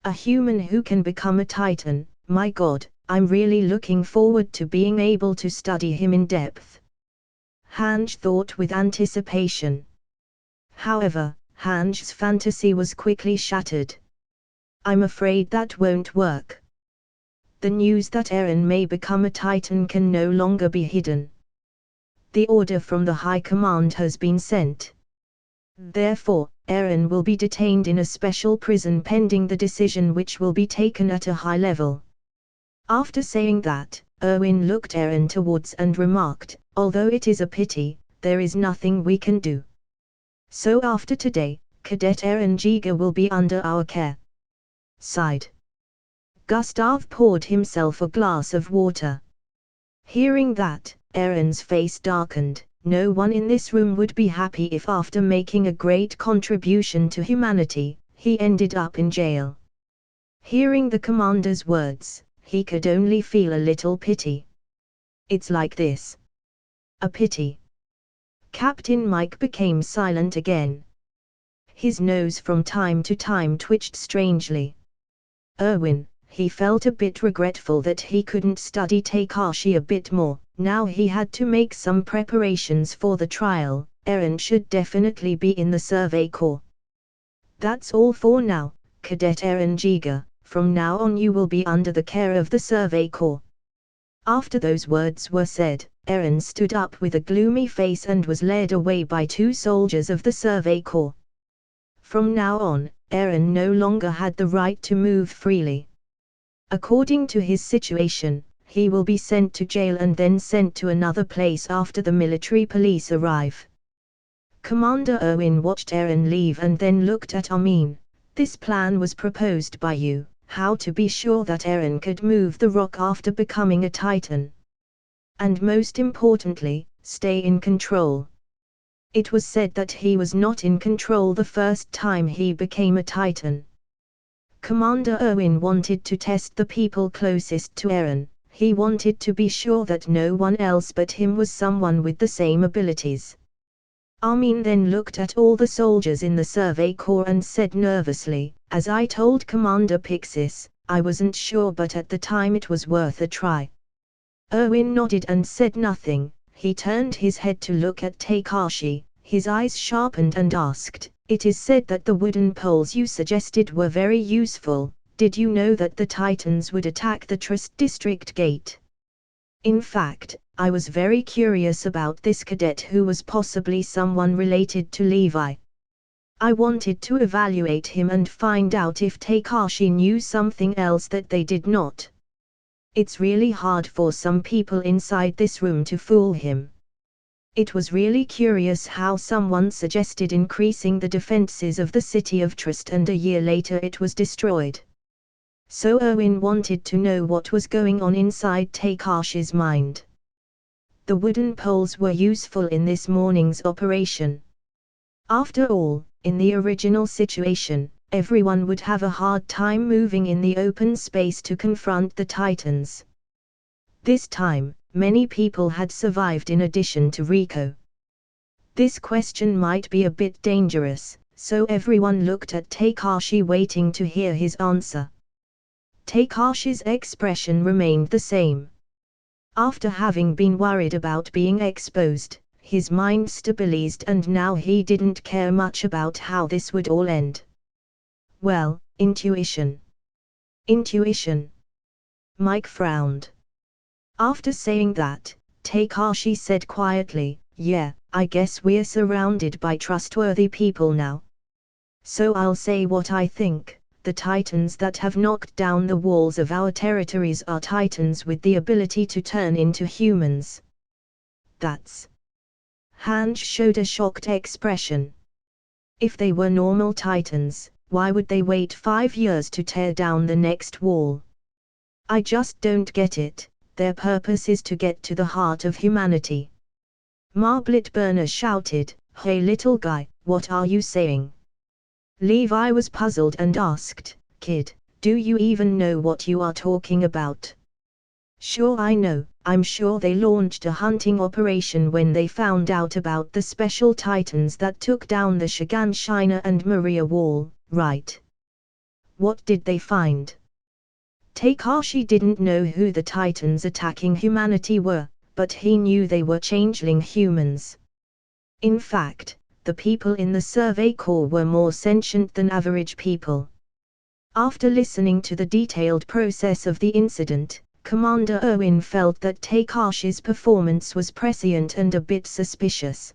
A human who can become a Titan, my God, I'm really looking forward to being able to study him in depth. Hanj thought with anticipation. However, Hanj's fantasy was quickly shattered. I'm afraid that won't work. The news that Eren may become a Titan can no longer be hidden. The order from the High Command has been sent. Therefore, Eren will be detained in a special prison pending the decision which will be taken at a high level. After saying that, Erwin looked Eren towards and remarked, although it is a pity, there is nothing we can do. So after today, Cadet Eren Giga will be under our care. Sighed. Gustav poured himself a glass of water. Hearing that, Eren's face darkened. No one in this room would be happy if after making a great contribution to humanity, he ended up in jail. Hearing the commander's words, he could only feel a little pity. It's like this. A pity. Captain Mike became silent again. His nose from time to time twitched strangely. Erwin, he felt a bit regretful that he couldn't study Takashi a bit more. Now he had to make some preparations for the trial. Eren should definitely be in the Survey Corps. That's all for now, Cadet Eren Giga. From now on you will be under the care of the Survey Corps. After those words were said, Eren stood up with a gloomy face and was led away by 2 soldiers of the Survey Corps. From now on, Eren no longer had the right to move freely. According to his situation, he will be sent to jail and then sent to another place after the military police arrive. Commander Erwin watched Eren leave and then looked at Armin. This plan was proposed by you, how to be sure that Eren could move the rock after becoming a Titan. And most importantly, stay in control. It was said that he was not in control the first time he became a Titan. Commander Erwin wanted to test the people closest to Eren. He wanted to be sure that no one else but him was someone with the same abilities. Armin then looked at all the soldiers in the Survey Corps and said nervously, as I told Commander Pixis, I wasn't sure but at the time it was worth a try. Erwin nodded and said nothing. He turned his head to look at Takashi, his eyes sharpened and asked, it is said that the wooden poles you suggested were very useful. Did you know that the Titans would attack the Trust District Gate? In fact, I was very curious about this cadet who was possibly someone related to Levi. I wanted to evaluate him and find out if Takashi knew something else that they did not. It's really hard for some people inside this room to fool him. It was really curious how someone suggested increasing the defenses of the city of Trust and a year later it was destroyed. So Erwin wanted to know what was going on inside Takashi's mind. The wooden poles were useful in this morning's operation. After all, in the original situation, everyone would have a hard time moving in the open space to confront the Titans. This time, many people had survived in addition to Rico. This question might be a bit dangerous, so everyone looked at Takashi waiting to hear his answer. Takashi's expression remained the same. After having been worried about being exposed, his mind stabilized and now he didn't care much about how this would all end. Well, intuition. Intuition. Mike frowned. After saying that, Takashi said quietly, yeah, I guess we're surrounded by trustworthy people now. So I'll say what I think. The Titans that have knocked down the walls of our territories are Titans with the ability to turn into humans. That's... Hanj showed a shocked expression. If they were normal Titans, why would they wait 5 years to tear down the next wall? I just don't get it. Their purpose is to get to the heart of humanity. Marblet Burner shouted, hey little guy, what are you saying? Levi was puzzled and asked, kid, do you even know what you are talking about? Sure I know, I'm sure they launched a hunting operation when they found out about the special Titans that took down the Shiganshina and Maria Wall, right? What did they find? Takashi didn't know who the Titans attacking humanity were, but he knew they were changeling humans. In fact, the people in the Survey Corps were more sentient than average people. After listening to the detailed process of the incident, Commander Owen felt that Takashi's performance was prescient and a bit suspicious.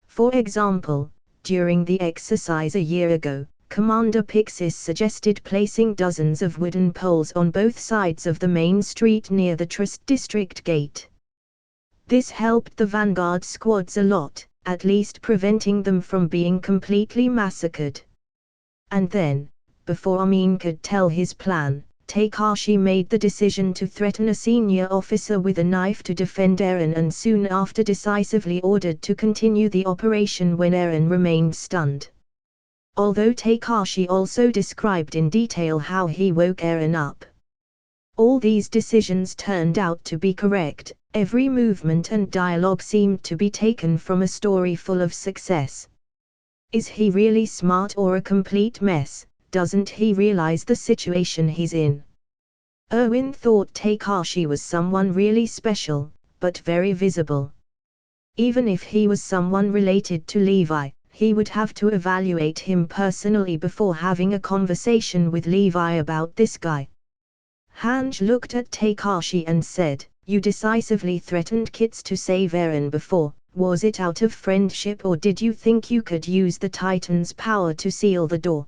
For example, during the exercise a year ago, Commander Pixis suggested placing dozens of wooden poles on both sides of the main street near the Trust District Gate. This helped the vanguard squads a lot, at least preventing them from being completely massacred. And then, before Amin could tell his plan, Takashi made the decision to threaten a senior officer with a knife to defend Eren, and soon after decisively ordered to continue the operation when Eren remained stunned. Although Takashi also described in detail how he woke Eren up. All these decisions turned out to be correct. Every movement and dialogue seemed to be taken from a story full of success. Is he really smart or a complete mess? Doesn't he realize the situation he's in? Owen thought Takashi was someone really special, but very visible. Even if he was someone related to Levi, he would have to evaluate him personally before having a conversation with Levi about this guy. Hange looked at Takashi and said, "You decisively threatened Kits to save Eren before. Was it out of friendship, or did you think you could use the Titan's power to seal the door?"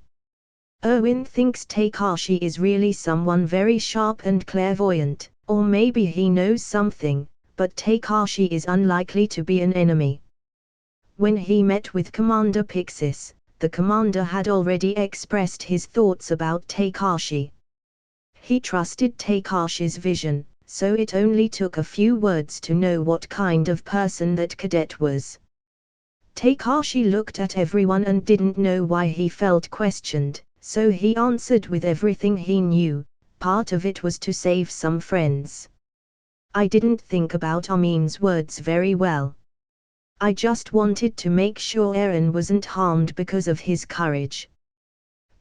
Owen thinks Takashi is really someone very sharp and clairvoyant, or maybe he knows something, but Takashi is unlikely to be an enemy. When he met with Commander Pixis, the commander had already expressed his thoughts about Takashi. He trusted Takashi's vision, so it only took a few words to know what kind of person that cadet was. Takashi looked at everyone and didn't know why he felt questioned, so he answered with everything he knew. Part of it was to save some friends. I didn't think about Amin's words very well. I just wanted to make sure Eren wasn't harmed because of his courage.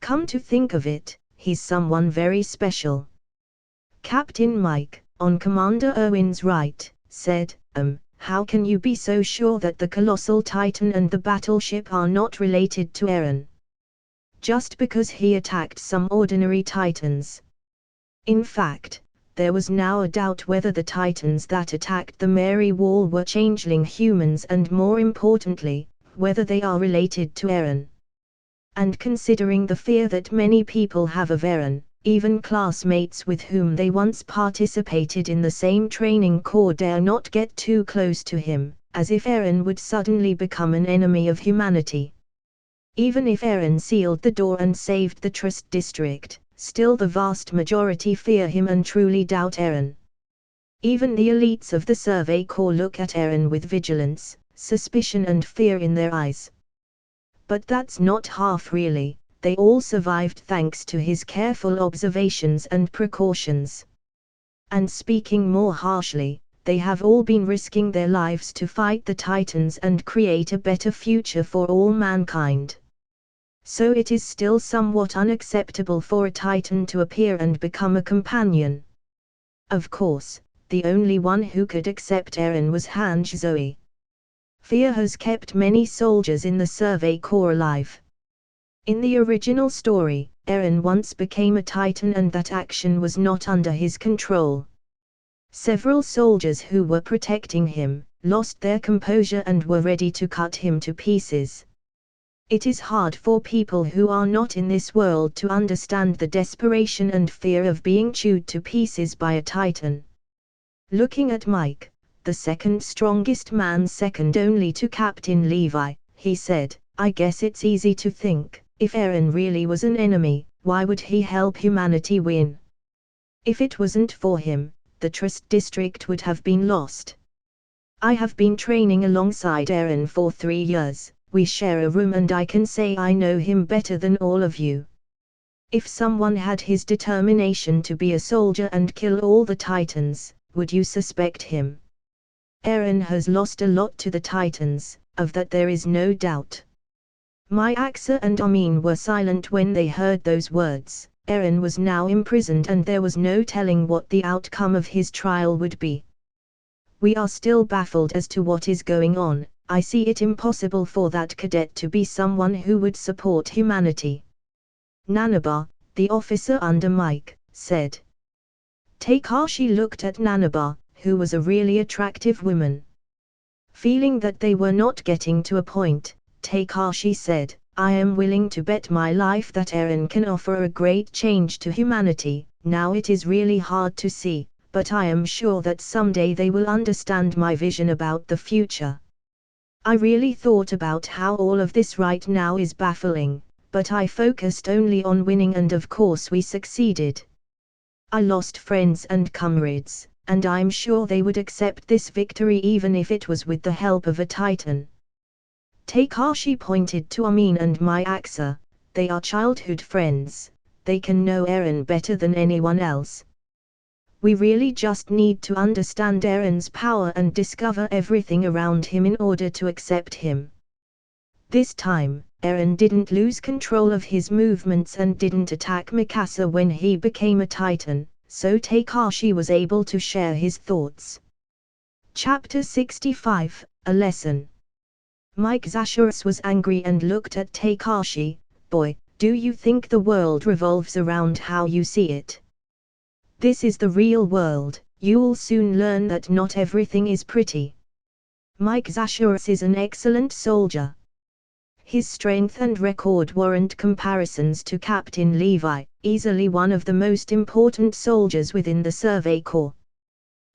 Come to think of it, he's someone very special. Captain Mike, on Commander Owen's right, said, how can you be so sure that the Colossal Titan and the battleship are not related to Eren? Just because he attacked some ordinary Titans. In fact, there was now a doubt whether the Titans that attacked the Mary Wall were changeling humans, and more importantly, whether they are related to Eren. And considering the fear that many people have of Eren, even classmates with whom they once participated in the same training corps dare not get too close to him, as if Eren would suddenly become an enemy of humanity. Even if Eren sealed the door and saved the Trust District, still the vast majority fear him and truly doubt Eren. Even the elites of the Survey Corps look at Eren with vigilance, suspicion and fear in their eyes. But that's not half really, they all survived thanks to his careful observations and precautions. And speaking more harshly, they have all been risking their lives to fight the Titans and create a better future for all mankind. So it is still somewhat unacceptable for a Titan to appear and become a companion. Of course, the only one who could accept Eren was Hange Zoe. Fear has kept many soldiers in the Survey Corps alive. In the original story, Eren once became a Titan and that action was not under his control. Several soldiers who were protecting him lost their composure and were ready to cut him to pieces. It is hard for people who are not in this world to understand the desperation and fear of being chewed to pieces by a Titan. Looking at Mike, the second strongest man second only to Captain Levi, he said, I guess it's easy to think, if Eren really was an enemy, why would he help humanity win? If it wasn't for him, the Trust District would have been lost. I have been training alongside Eren for 3 years. We share a room and I can say I know him better than all of you. If someone had his determination to be a soldier and kill all the Titans, would you suspect him? Eren has lost a lot to the Titans, of that there is no doubt. My Axa and Amin were silent when they heard those words, Eren was now imprisoned and there was no telling what the outcome of his trial would be. We are still baffled as to what is going on. I see it impossible for that cadet to be someone who would support humanity. Nanaba, the officer under Mike, said. Takashi looked at Nanaba, who was a really attractive woman. Feeling that they were not getting to a point, Takashi said, I am willing to bet my life that Eren can offer a great change to humanity. Now it is really hard to see, but I am sure that someday they will understand my vision about the future. I really thought about how all of this right now is baffling, but I focused only on winning and of course we succeeded. I lost friends and comrades, and I'm sure they would accept this victory even if it was with the help of a Titan. Takashi pointed to Amin and Myaxa. They are childhood friends, they can know Eren better than anyone else. We really just need to understand Eren's power and discover everything around him in order to accept him. This time, Eren didn't lose control of his movements and didn't attack Mikasa when he became a Titan, so Takashi was able to share his thoughts. Chapter 65, A Lesson. Mike Zashurus was angry and looked at Takashi. Boy, do you think the world revolves around how you see it? This is the real world, you'll soon learn that not everything is pretty. Mike Zashurus is an excellent soldier. His strength and record warrant comparisons to Captain Levi, easily one of the most important soldiers within the Survey Corps.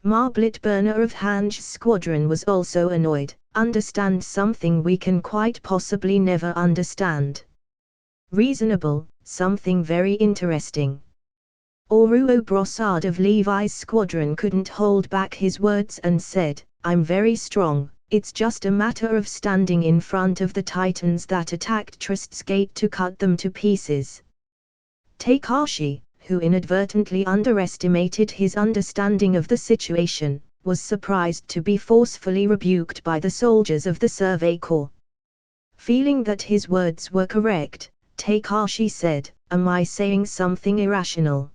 Marblet Burner of Hange's squadron was also annoyed. Understand something we can quite possibly never understand. Reasonable, something very interesting. Oruo Brossard of Levi's squadron couldn't hold back his words and said, I'm very strong, it's just a matter of standing in front of the Titans that attacked Trist's Gate to cut them to pieces. Takashi, who inadvertently underestimated his understanding of the situation, was surprised to be forcefully rebuked by the soldiers of the Survey Corps. Feeling that his words were correct, Takashi said, am I saying something irrational?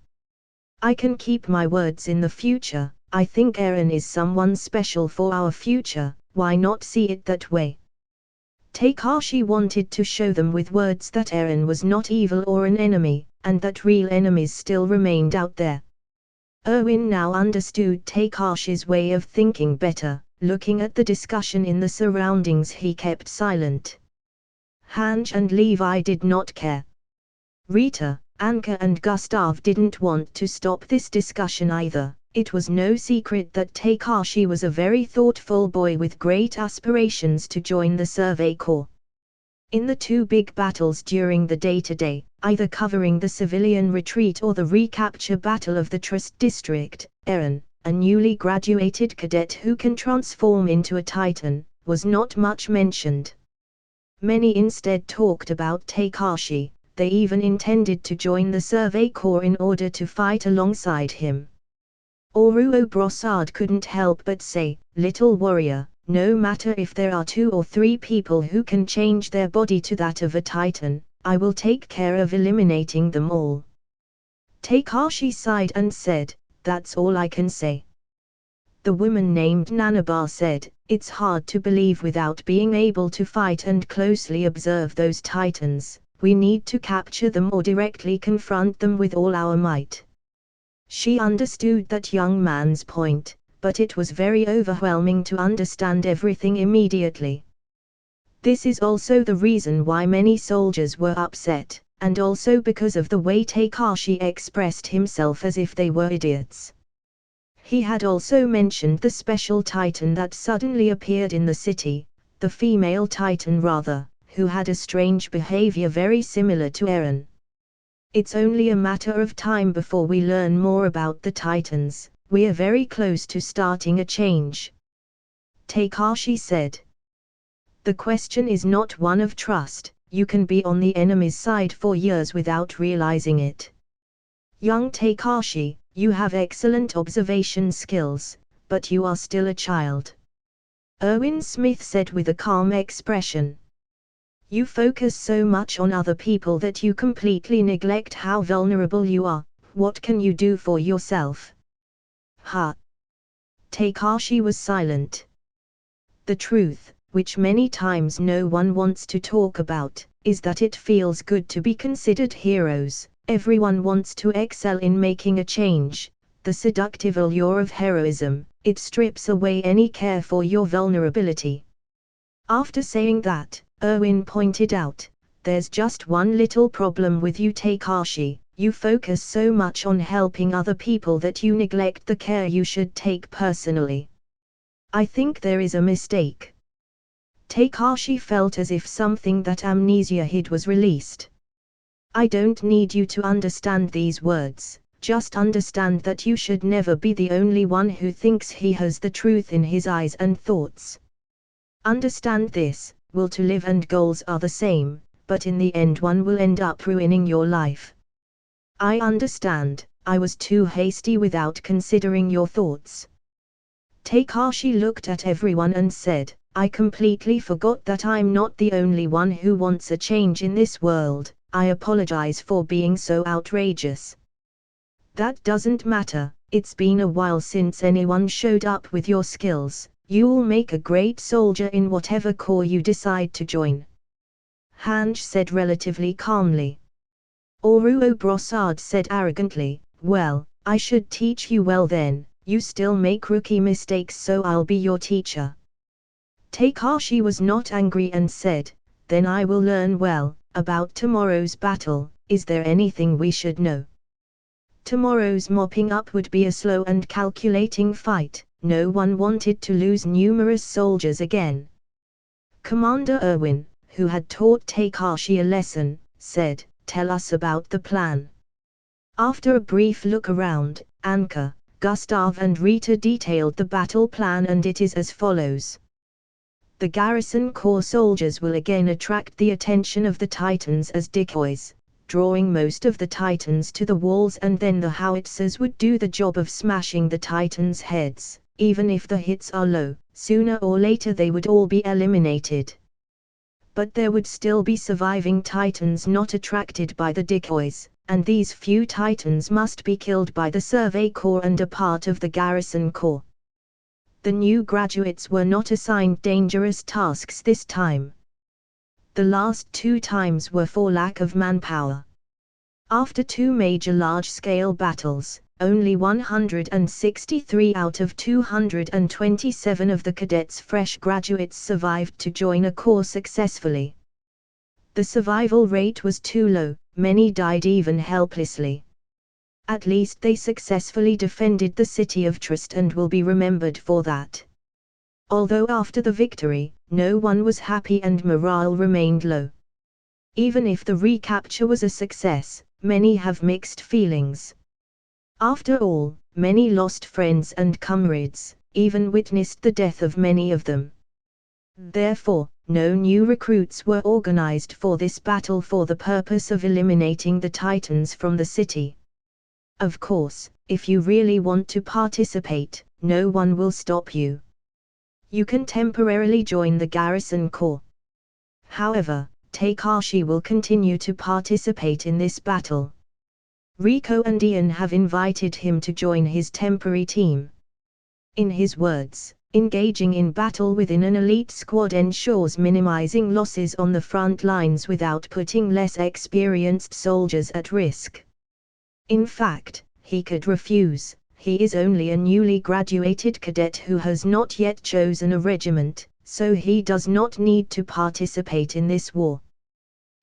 I can keep my words in the future. I think Eren is someone special for our future, why not see it that way? Takashi wanted to show them with words that Eren was not evil or an enemy, and that real enemies still remained out there. Erwin now understood Takashi's way of thinking better. Looking at the discussion in the surroundings, he kept silent. Hange and Levi did not care. Rita, Anka and Gustav didn't want to stop this discussion either. It was no secret that Takashi was a very thoughtful boy with great aspirations to join the Survey Corps. In the two big battles during the day-to-day, either covering the civilian retreat or the recapture battle of the Trist district, Eren, a newly graduated cadet who can transform into a Titan, was not much mentioned. Many instead talked about Takashi. They even intended to join the Survey Corps in order to fight alongside him. Oruo Brossard couldn't help but say, little warrior, no matter if there are 2 or 3 people who can change their body to that of a Titan, I will take care of eliminating them all. Takashi sighed and said, that's all I can say. The woman named Nanaba said, it's hard to believe without being able to fight and closely observe those Titans. We need to capture them or directly confront them with all our might. She understood that young man's point, but it was very overwhelming to understand everything immediately. This is also the reason why many soldiers were upset, and also because of the way Takashi expressed himself as if they were idiots. He had also mentioned the special Titan that suddenly appeared in the city, the female Titan rather, who had a strange behavior very similar to Eren. It's only a matter of time before we learn more about the Titans. We are very close to starting a change. Takashi said. The question is not one of trust. You can be on the enemy's side for years without realizing it. Young Takashi, you have excellent observation skills, but you are still a child. Erwin Smith said with a calm expression. You focus so much on other people that you completely neglect how vulnerable you are. What can you do for yourself? Ha! Takashi was silent. The truth, which many times no one wants to talk about, is that it feels good to be considered heroes. Everyone wants to excel in making a change. The seductive allure of heroism, it strips away any care for your vulnerability. After saying that, Erwin pointed out, there's just one little problem with you, Takashi. You focus so much on helping other people that you neglect the care you should take personally. I think there is a mistake. Takashi felt as if something that amnesia hid was released. I don't need you to understand these words, just understand that you should never be the only one who thinks he has the truth in his eyes and thoughts. Understand this, will to live and goals are the same, but in the end one will end up ruining your life. I understand, I was too hasty without considering your thoughts. Takashi looked at everyone and said, I completely forgot that I'm not the only one who wants a change in this world. I apologize for being so outrageous. That doesn't matter, it's been a while since anyone showed up with your skills. You'll make a great soldier in whatever corps you decide to join. Hange said relatively calmly. Oruo Brossard said arrogantly, well, I should teach you well then, you still make rookie mistakes so I'll be your teacher. Takashi was not angry and said, then I will learn well. About tomorrow's battle, is there anything we should know? Tomorrow's mopping up would be a slow and calculating fight. No one wanted to lose numerous soldiers again. Commander Erwin, who had taught Takashi a lesson, said, tell us about the plan. After a brief look around, Anka, Gustav and Rita detailed the battle plan and it is as follows. The garrison corps soldiers will again attract the attention of the Titans as decoys, drawing most of the Titans to the walls, and then the howitzers would do the job of smashing the Titans' heads. Even if the hits are low, sooner or later they would all be eliminated. But there would still be surviving Titans not attracted by the decoys, and these few Titans must be killed by the Survey Corps and a part of the Garrison Corps. The new graduates were not assigned dangerous tasks this time. The last 2 times were for lack of manpower. After 2 major large-scale battles, only 163 out of 227 of the cadets' fresh graduates survived to join a corps successfully. The survival rate was too low, many died even helplessly. At least they successfully defended the city of Trust and will be remembered for that. Although after the victory, no one was happy and morale remained low. Even if the recapture was a success, many have mixed feelings. After all, many lost friends and comrades, even witnessed the death of many of them. Therefore, no new recruits were organized for this battle for the purpose of eliminating the Titans from the city. Of course, if you really want to participate, no one will stop you. You can temporarily join the Garrison Corps. However, Takashi will continue to participate in this battle. Rico and Ian have invited him to join his temporary team. In his words, engaging in battle within an elite squad ensures minimizing losses on the front lines without putting less experienced soldiers at risk. In fact, he could refuse. He is only a newly graduated cadet who has not yet chosen a regiment, so he does not need to participate in this war.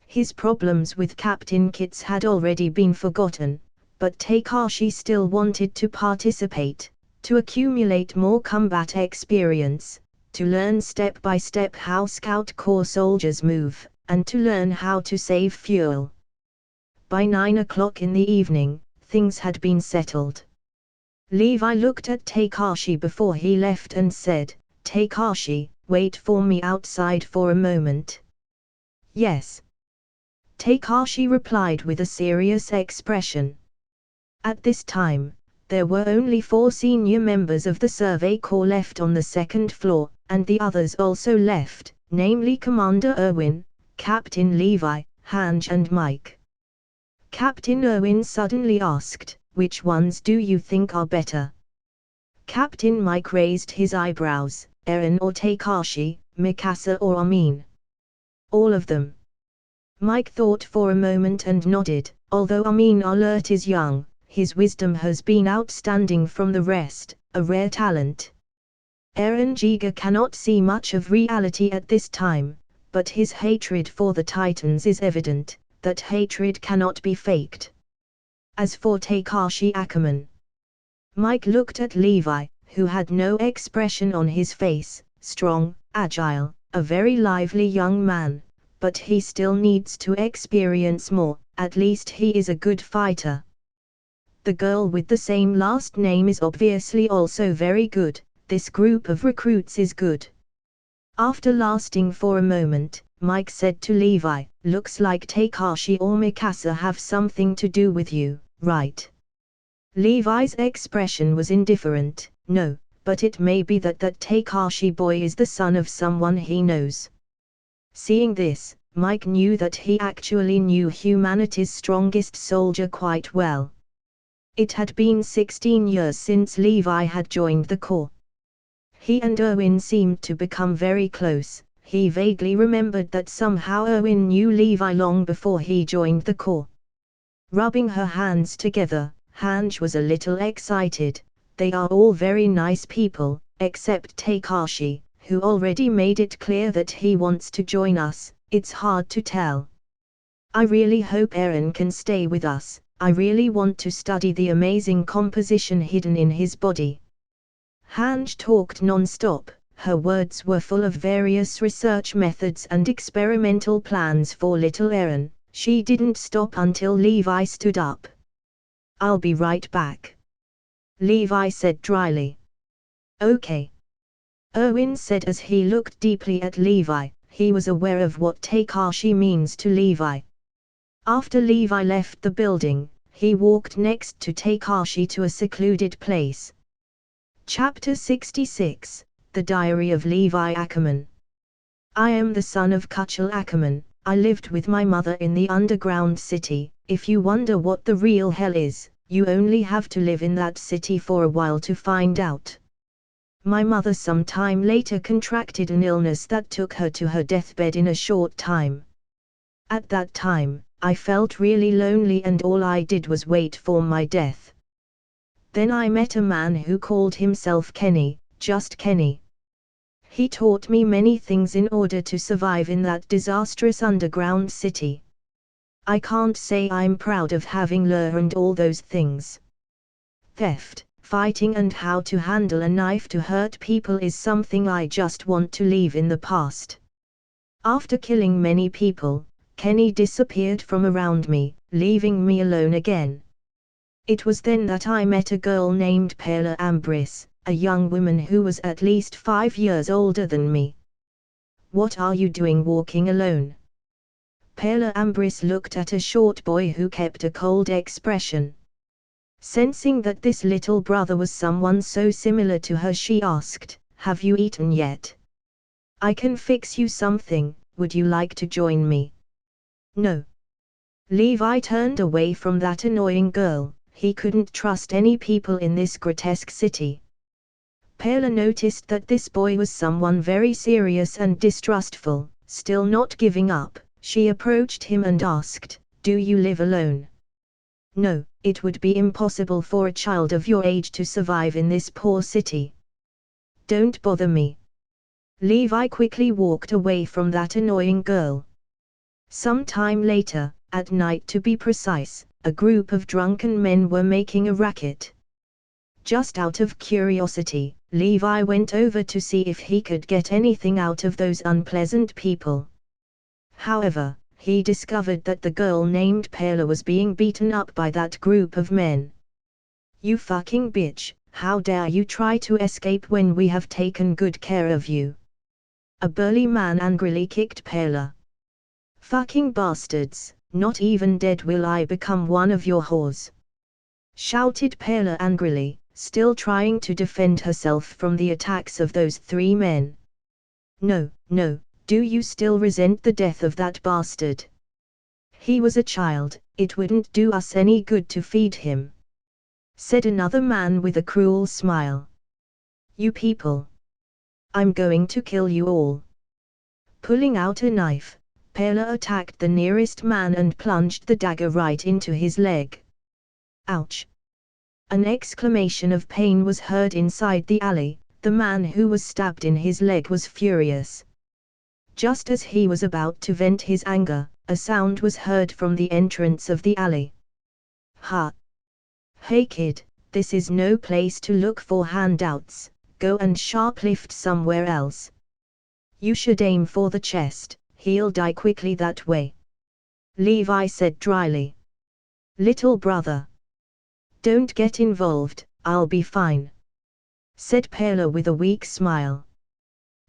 His problems with Captain Kitts had already been forgotten, but Takashi still wanted to participate, to accumulate more combat experience, to learn step by step how Scout Corps soldiers move, and to learn how to save fuel. By 9 o'clock in the evening, things had been settled. Levi looked at Takashi before he left and said, "Takashi, wait for me outside for a moment." "Yes." Takashi replied with a serious expression. At this time, there were only 4 senior members of the Survey Corps left on the second floor, and the others also left, namely Commander Erwin, Captain Levi, Hange and Mike. Captain Erwin suddenly asked, "Which ones do you think are better?" Captain Mike raised his eyebrows, "Eren or Takashi, Mikasa or Armin?" "All of them." Mike thought for a moment and nodded. "Although Armin Alert is young, his wisdom has been outstanding from the rest, a rare talent. Eren Jiga cannot see much of reality at this time, but his hatred for the Titans is evident. That hatred cannot be faked. As for Takashi Ackerman..." Mike looked at Levi, who had no expression on his face, strong, agile, a very lively young man, but he still needs to experience more, at least he is a good fighter. The girl with the same last name is obviously also very good, this group of recruits is good. After lasting for a moment, Mike said to Levi, "Looks like Takashi or Mikasa have something to do with you, right?" Levi's expression was indifferent. "No, but it may be that Takashi boy is the son of someone he knows." Seeing this, Mike knew that he actually knew humanity's strongest soldier quite well. It had been 16 years since Levi had joined the Corps. He and Erwin seemed to become very close. He vaguely remembered that somehow Erwin knew Levi long before he joined the Corps. Rubbing her hands together, Hange was a little excited. "They are all very nice people, except Takashi, who already made it clear that he wants to join us. It's hard to tell. I really hope Eren can stay with us. I really want to study the amazing composition hidden in his body." Hange talked non-stop. Her words were full of various research methods and experimental plans for little Eren. She didn't stop until Levi stood up. "I'll be right back," Levi said dryly. "Okay," Erwin said as he looked deeply at Levi. He was aware of what Takashi means to Levi. After Levi left the building, he walked next to Takashi to a secluded place. Chapter 66, The Diary of Levi Ackerman. "I am the son of Kuchel Ackerman. I lived with my mother in the underground city. If you wonder what the real hell is, you only have to live in that city for a while to find out. My mother some time later contracted an illness that took her to her deathbed in a short time. At that time, I felt really lonely and all I did was wait for my death. Then I met a man who called himself Kenny, just Kenny. He taught me many things in order to survive in that disastrous underground city. I can't say I'm proud of having learned all those things. Theft, fighting and how to handle a knife to hurt people is something I just want to leave in the past. After killing many people, Kenny disappeared from around me, leaving me alone again. It was then that I met a girl named Paula Ambris, a young woman who was at least 5 years older than me. What are you doing walking alone?" Paula Ambris looked at a short boy who kept a cold expression. Sensing that this little brother was someone so similar to her, she asked, "Have you eaten yet? I can fix you something, would you like to join me?" "No." Levi turned away from that annoying girl. He couldn't trust any people in this grotesque city. Paula noticed that this boy was someone very serious and distrustful. Still not giving up, she approached him and asked, "Do you live alone?" "No, it would be impossible for a child of your age to survive in this poor city." "Don't bother me." Levi quickly walked away from that annoying girl. Some time later, at night to be precise, a group of drunken men were making a racket. Just out of curiosity, Levi went over to see if he could get anything out of those unpleasant people. However, he discovered that the girl named Paula was being beaten up by that group of men. "You fucking bitch, how dare you try to escape when we have taken good care of you?" A burly man angrily kicked Paula. "Fucking bastards, not even dead will I become one of your whores," shouted Paula angrily, still trying to defend herself from the attacks of those 3 men. "No, no, Do you still resent the death of that bastard? He was a child, it wouldn't do us any good to feed him," said another man with a cruel smile. "You people! I'm going to kill you all." Pulling out a knife, Pela attacked the nearest man and plunged the dagger right into his leg. Ouch! An exclamation of pain was heard inside the alley. The man who was stabbed in his leg was furious. Just as he was about to vent his anger, a sound was heard from the entrance of the alley. "Ha! Hey kid, this is no place to look for handouts, go and shoplift somewhere else. You should aim for the chest, he'll die quickly that way," Levi said dryly. "Little brother, don't get involved, I'll be fine," said Pela with a weak smile.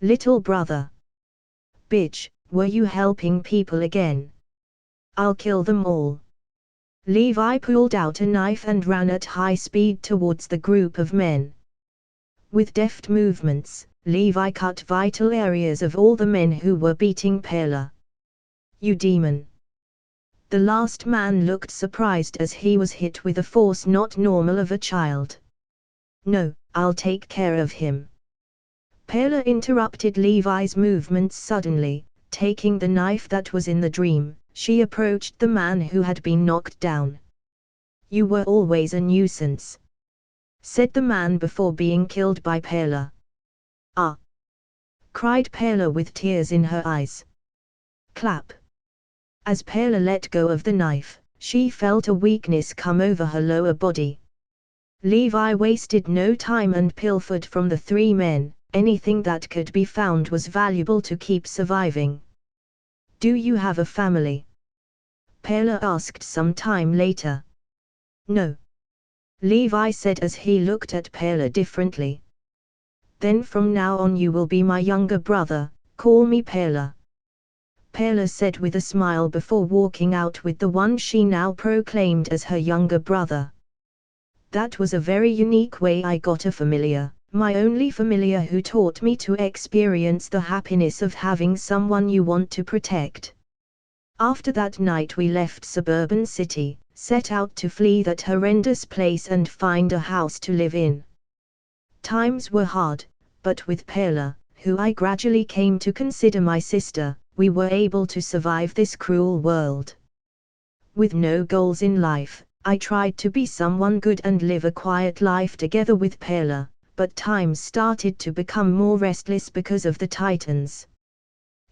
"Little brother. Bitch, were you helping people again? I'll kill them all." Levi pulled out a knife and ran at high speed towards the group of men. With deft movements, Levi cut vital areas of all the men who were beating Pela. "You demon!" The last man looked surprised as he was hit with a force not normal of a child. "No, I'll take care of him." Pela interrupted Levi's movements suddenly. Taking the knife that was in the dream, she approached the man who had been knocked down. "You were always a nuisance," said the man before being killed by Pela. "Ah!" cried Pela with tears in her eyes. Clap! As Pela let go of the knife, she felt a weakness come over her lower body. Levi wasted no time and pilfered from the three men. Anything that could be found was valuable to keep surviving. "Do you have a family?" Pela asked some time later. "No," Levi said as he looked at Pela differently. "Then from now on you will be my younger brother, call me Pela," Pela said with a smile before walking out with the one she now proclaimed as her younger brother. "That was a very unique way I got a familiar, my only familiar who taught me to experience the happiness of having someone you want to protect." After that night we left suburban city, set out to flee that horrendous place and find a house to live in. Times were hard, but with Pela, who I gradually came to consider my sister, we were able to survive this cruel world. With no goals in life, I tried to be someone good and live a quiet life together with Pela, but times started to become more restless because of the Titans.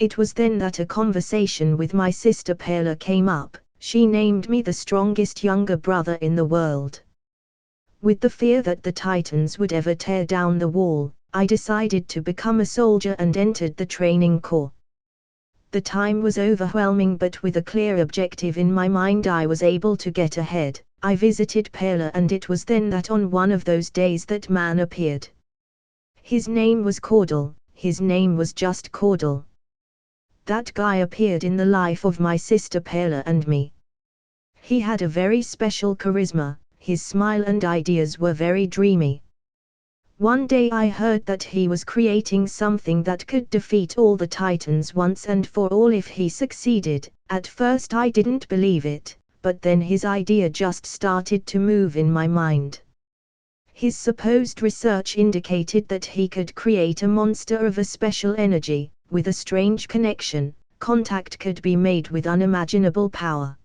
It was then that a conversation with my sister Pela came up. She named me the strongest younger brother in the world. With the fear that the Titans would ever tear down the wall, I decided to become a soldier and entered the training corps. The time was overwhelming, but with a clear objective in my mind I was able to get ahead. I visited Pela and it was then that on one of those days that man appeared. His name was Caudle, his name was just Caudle. That guy appeared in the life of my sister Pela and me. He had a very special charisma, his smile and ideas were very dreamy. One day I heard that he was creating something that could defeat all the Titans once and for all if he succeeded. At first I didn't believe it, but then his idea just started to move in my mind. His supposed research indicated that he could create a monster of a special energy, with a strange connection. Contact could be made with unimaginable power.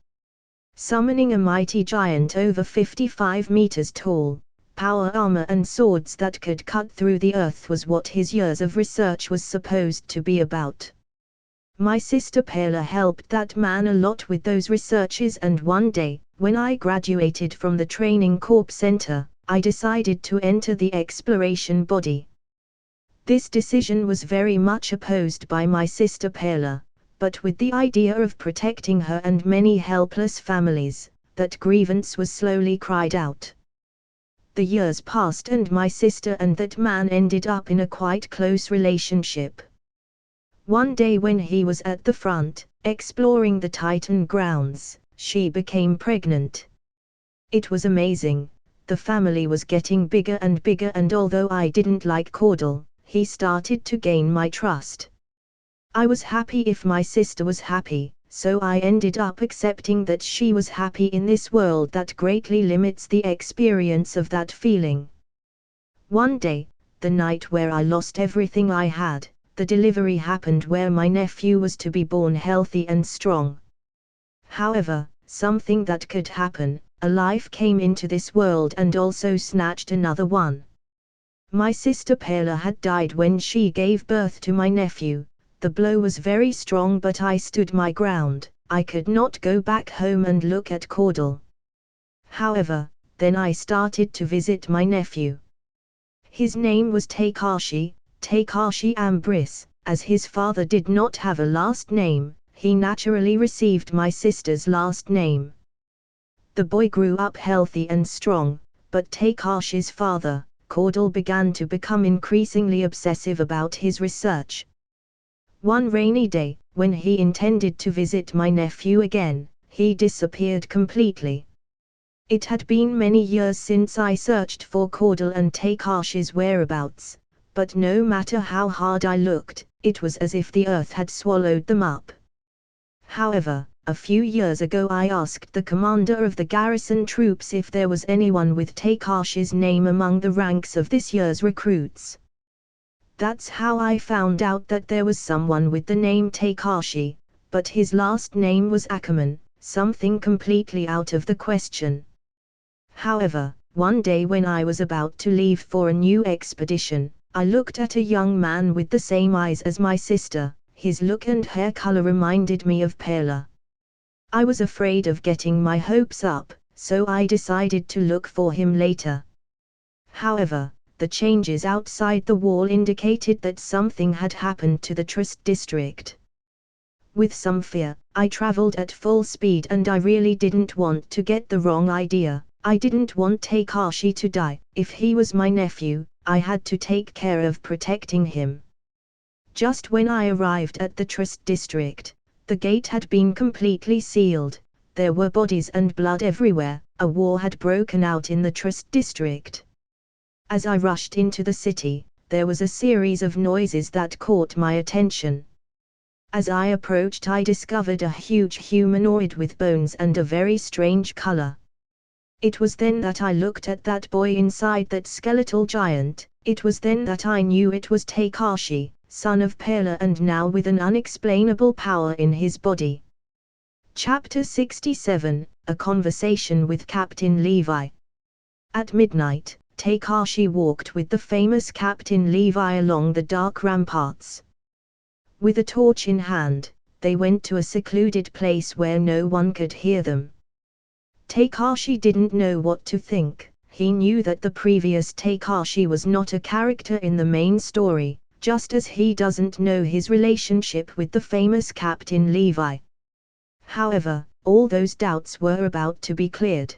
Summoning a mighty giant over 55 meters tall, power armor and swords that could cut through the earth was what his years of research was supposed to be about. My sister Pela helped that man a lot with those researches, and one day, when I graduated from the training corps center, I decided to enter the exploration body. This decision was very much opposed by my sister Pela, but with the idea of protecting her and many helpless families, that grievance was slowly cried out. The years passed and my sister and that man ended up in a quite close relationship. One day when he was at the front, exploring the Titan grounds, she became pregnant. It was amazing, the family was getting bigger and although I didn't like Caudle, he started to gain my trust. I was happy if my sister was happy, so I ended up accepting that she was happy in this world that greatly limits the experience of that feeling. One day, the night where I lost everything I had, the delivery happened where my nephew was to be born healthy and strong. However, something that could happen, a life came into this world and also snatched another one. My sister Pela had died when she gave birth to my nephew. The blow was very strong, but I stood my ground. I could not go back home and look at Caudle. However, then I started to visit my nephew. His name was Takashi Ambris. As his father did not have a last name, he naturally received my sister's last name. The boy grew up healthy and strong, but Takashi's father, Caudle, began to become increasingly obsessive about his research. One rainy day, when he intended to visit my nephew again, he disappeared completely. It had been many years since I searched for Caudle and Takashi's whereabouts, but no matter how hard I looked, it was as if the earth had swallowed them up. However, a few years ago I asked the commander of the garrison troops if there was anyone with Takashi's name among the ranks of this year's recruits. That's how I found out that there was someone with the name Takashi, but his last name was Ackerman, something completely out of the question. However, one day when I was about to leave for a new expedition, I looked at a young man with the same eyes as my sister. His look and hair color reminded me of Pela. I was afraid of getting my hopes up, so I decided to look for him later. However, the changes outside the wall indicated that something had happened to the Trust district. With some fear, I traveled at full speed, and I really didn't want to get the wrong idea. I didn't want Takashi to die. If he was my nephew, I had to take care of protecting him. Just when I arrived at the Trust district, the gate had been completely sealed. There were bodies and blood everywhere. A war had broken out in the Trust district. As I rushed into the city, there was a series of noises that caught my attention. As I approached, I discovered a huge humanoid with bones and a very strange color. It was then that I looked at that boy inside that skeletal giant. It was then that I knew it was Takashi, son of Pela, and now with an unexplainable power in his body. Chapter 67, A Conversation with Captain Levi. At midnight, Takashi walked with the famous Captain Levi along the dark ramparts. With a torch in hand, they went to a secluded place where no one could hear them. Takashi didn't know what to think. He knew that the previous Takashi was not a character in the main story, just as he doesn't know his relationship with the famous Captain Levi. However, all those doubts were about to be cleared.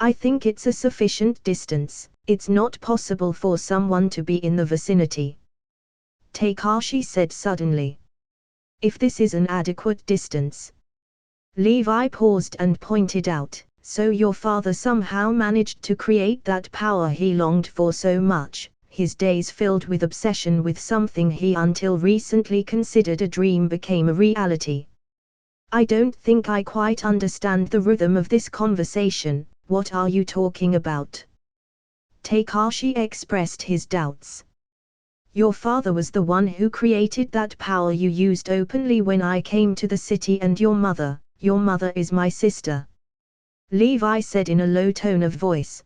I think it's a sufficient distance. It's not possible for someone to be in the vicinity, Takashi said suddenly. If this is an adequate distance. Levi paused and pointed out, so your father somehow managed to create that power he longed for so much. His days filled with obsession with something he until recently considered a dream became a reality. I don't think I quite understand the rhythm of this conversation. What are you talking about? Takashi expressed his doubts. Your father was the one who created that power you used openly when I came to the city, and your mother is my sister. Levi said in a low tone of voice.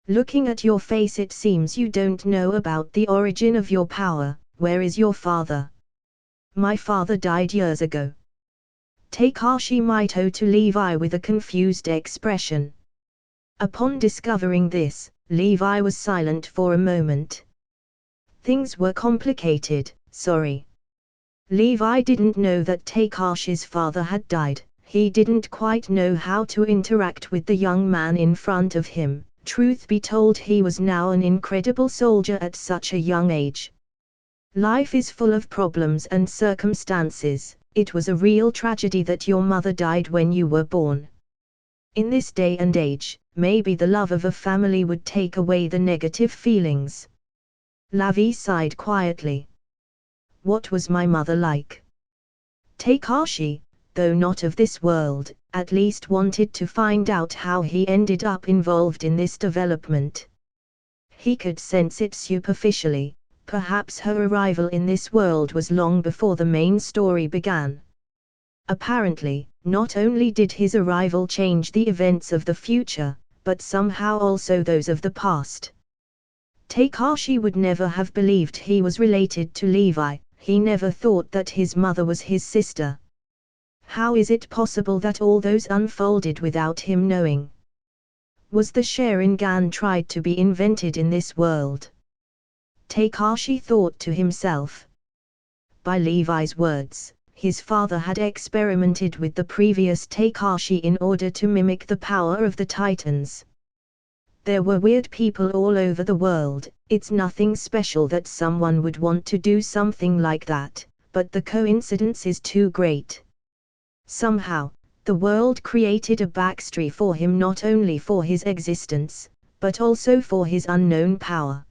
Looking at your face, it seems you don't know about the origin of your power. Where is your father? My father died years ago. Takashi Mito to Levi with a confused expression. Upon discovering this, Levi was silent for a moment. Things were complicated, sorry. Levi didn't know that Takashi's father had died. He didn't quite know how to interact with the young man in front of him. Truth be told, he was now an incredible soldier at such a young age. Life is full of problems and circumstances. It was a real tragedy that your mother died when you were born. In this day and age, maybe the love of a family would take away the negative feelings. Lavi sighed quietly. What was my mother like? Takashi, though not of this world, at least wanted to find out how he ended up involved in this development. He could sense it superficially. Perhaps her arrival in this world was long before the main story began. Apparently, not only did his arrival change the events of the future, but somehow also those of the past. Takashi would never have believed he was related to Levi. He never thought that his mother was his sister. How is it possible that all those unfolded without him knowing? Was the Sharingan tried to be invented in this world? Takashi thought to himself. By Levi's words, his father had experimented with the previous Takashi in order to mimic the power of the Titans. There were weird people all over the world. It's nothing special that someone would want to do something like that, but the coincidence is too great. Somehow, the world created a backstory for him, not only for his existence, but also for his unknown power.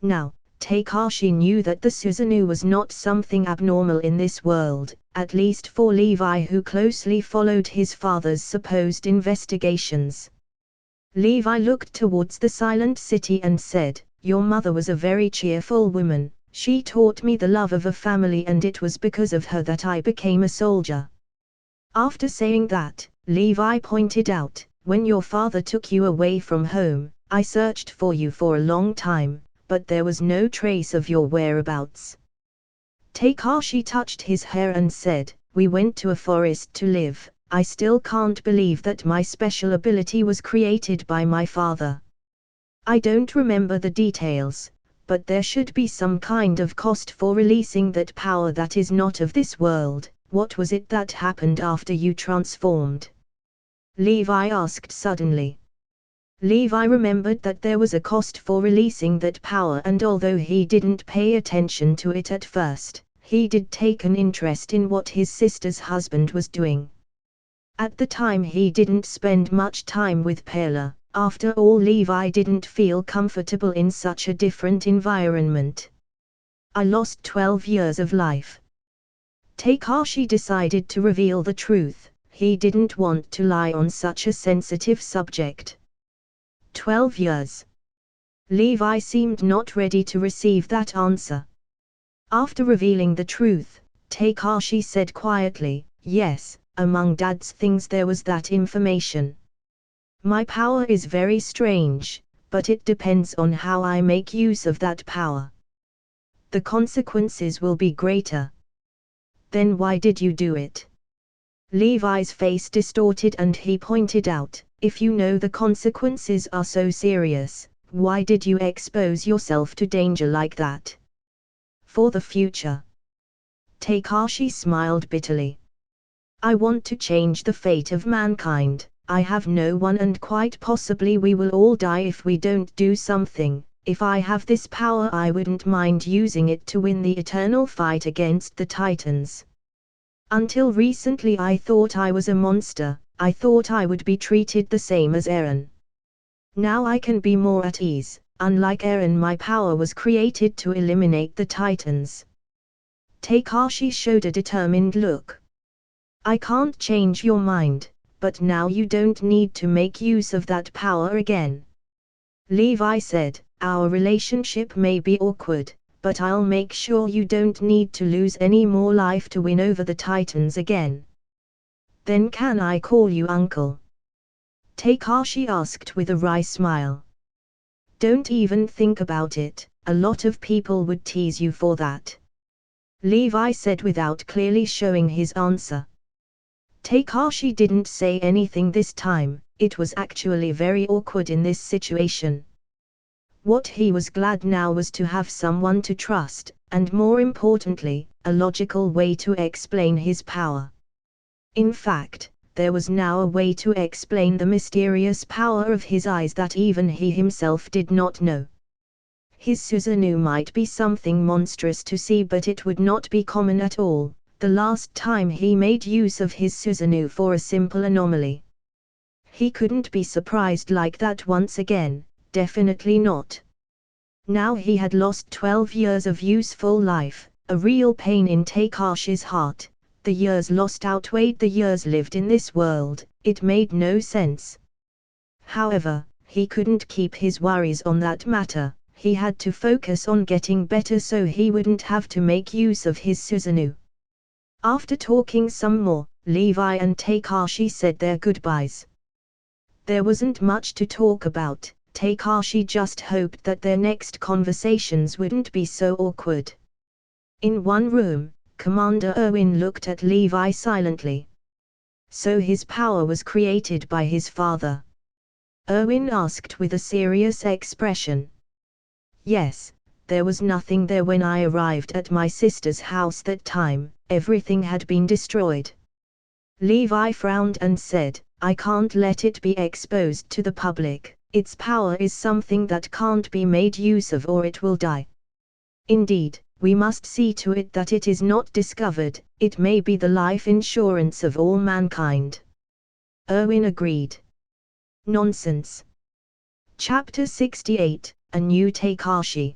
Now, Takashi knew that the Susanoo was not something abnormal in this world, at least for Levi, who closely followed his father's supposed investigations. Levi looked towards the silent city and said, "Your mother was a very cheerful woman. She taught me the love of a family, and it was because of her that I became a soldier." After saying that, Levi pointed out, "When your father took you away from home, I searched for you for a long time, but there was no trace of your whereabouts." Takashi touched his hair and said, "We went to a forest to live. I still can't believe that my special ability was created by my father. I don't remember the details, but there should be some kind of cost for releasing that power that is not of this world. What was it that happened after you transformed?" Levi asked suddenly. Levi remembered that there was a cost for releasing that power, and although he didn't pay attention to it at first, he did take an interest in what his sister's husband was doing. At the time he didn't spend much time with Pela. After all, Levi didn't feel comfortable in such a different environment. "I lost 12 years of life." Takashi decided to reveal the truth. He didn't want to lie on such a sensitive subject. 12 years. Levi seemed not ready to receive that answer. After revealing the truth, Takashi said quietly, "Yes, among Dad's things there was that information. My power is very strange, but it depends on how I make use of that power. The consequences will be greater." "Then why did you do it?" Levi's face distorted and he pointed out, "If you know the consequences are so serious, why did you expose yourself to danger like that?" "For the future." Takashi smiled bitterly. "I want to change the fate of mankind. I have no one, and quite possibly we will all die if we don't do something. If I have this power, I wouldn't mind using it to win the eternal fight against the Titans. Until recently I thought I was a monster. I thought I would be treated the same as Eren. Now I can be more at ease. Unlike Eren, my power was created to eliminate the Titans." Takashi showed a determined look. "I can't change your mind, but now you don't need to make use of that power again." Levi said, "Our relationship may be awkward, but I'll make sure you don't need to lose any more life to win over the Titans again." "Then can I call you uncle?" Takashi asked with a wry smile. "Don't even think about it, a lot of people would tease you for that," Levi said without clearly showing his answer. Takashi didn't say anything this time. It was actually very awkward in this situation. What he was glad now was to have someone to trust, and more importantly, a logical way to explain his power. In fact, there was now a way to explain the mysterious power of his eyes that even he himself did not know. His Susanoo might be something monstrous to see, but it would not be common at all. The last time he made use of his Susanoo for a simple anomaly. He couldn't be surprised like that once again, definitely not. Now he had lost 12 years of useful life. a real pain in Takashi's heart. The years lost outweighed the years lived in this world. It made no sense. However, he couldn't keep his worries on that matter. He had to focus on getting better so he wouldn't have to make use of his Susanoo. After talking some more, Levi and Takashi said their goodbyes. There wasn't much to talk about. Takashi just hoped that their next conversations wouldn't be so awkward. In one room, Commander Erwin looked at Levi silently. So his power was created by his father? Erwin asked with a serious expression. Yes, there was nothing there when I arrived at my sister's house that time. Everything had been destroyed. Levi frowned and said, I can't let it be exposed to the public. Its power is something that can't be made use of or it will die. Indeed, we must see to it that it is not discovered. It may be the life insurance of all mankind. Erwin agreed. Nonsense. Chapter 68, A New Takashi.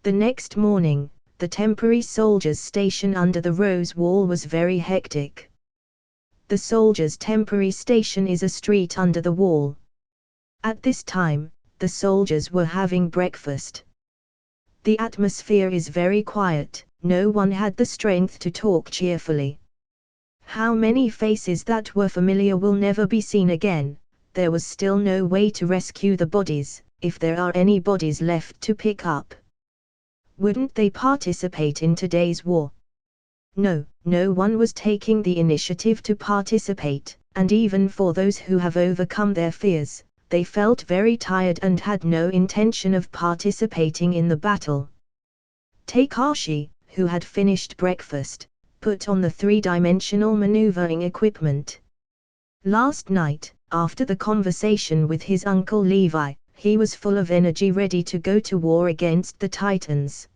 The next morning, the temporary soldiers' station under the Rose Wall was very hectic. The soldiers' temporary station is a street under the wall. At this time, the soldiers were having breakfast. The atmosphere is very quiet, no one had the strength to talk cheerfully. How many faces that were familiar will never be seen again. There was still no way to rescue the bodies, if there are any bodies left to pick up. Wouldn't they participate in today's war? No, no one was taking the initiative to participate, and even for those who have overcome their fears, they felt very tired and had no intention of participating in the battle. Takashi, who had finished breakfast, put on the three-dimensional maneuvering equipment. Last night, after the conversation with his uncle Levi, he was full of energy ready to go to war against the Titans.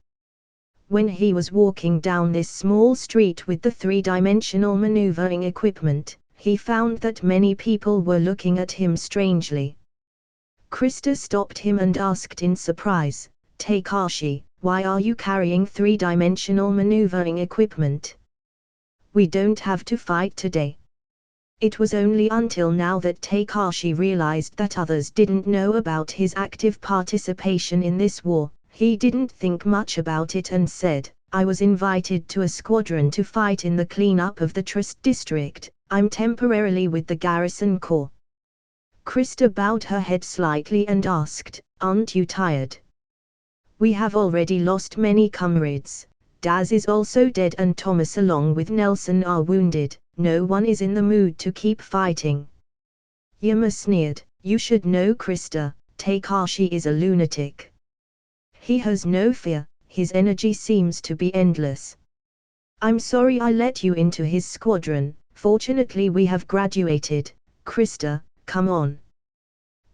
When he was walking down this small street with the three-dimensional maneuvering equipment, he found that many people were looking at him strangely. Krista stopped him and asked in surprise, Takashi, why are you carrying three-dimensional maneuvering equipment? We don't have to fight today. It was only until now that Takashi realized that others didn't know about his active participation in this war. He didn't think much about it and said, I was invited to a squadron to fight in the cleanup of the Trust district. I'm temporarily with the Garrison Corps. Krista bowed her head slightly and asked, aren't you tired? We have already lost many comrades. Daz is also dead and Thomas along with Nelson are wounded. No one is in the mood to keep fighting. Yama sneered, you should know Krista, Takashi is a lunatic. He has no fear, his energy seems to be endless. I'm sorry I let you into his squadron, fortunately we have graduated. Krista, come on.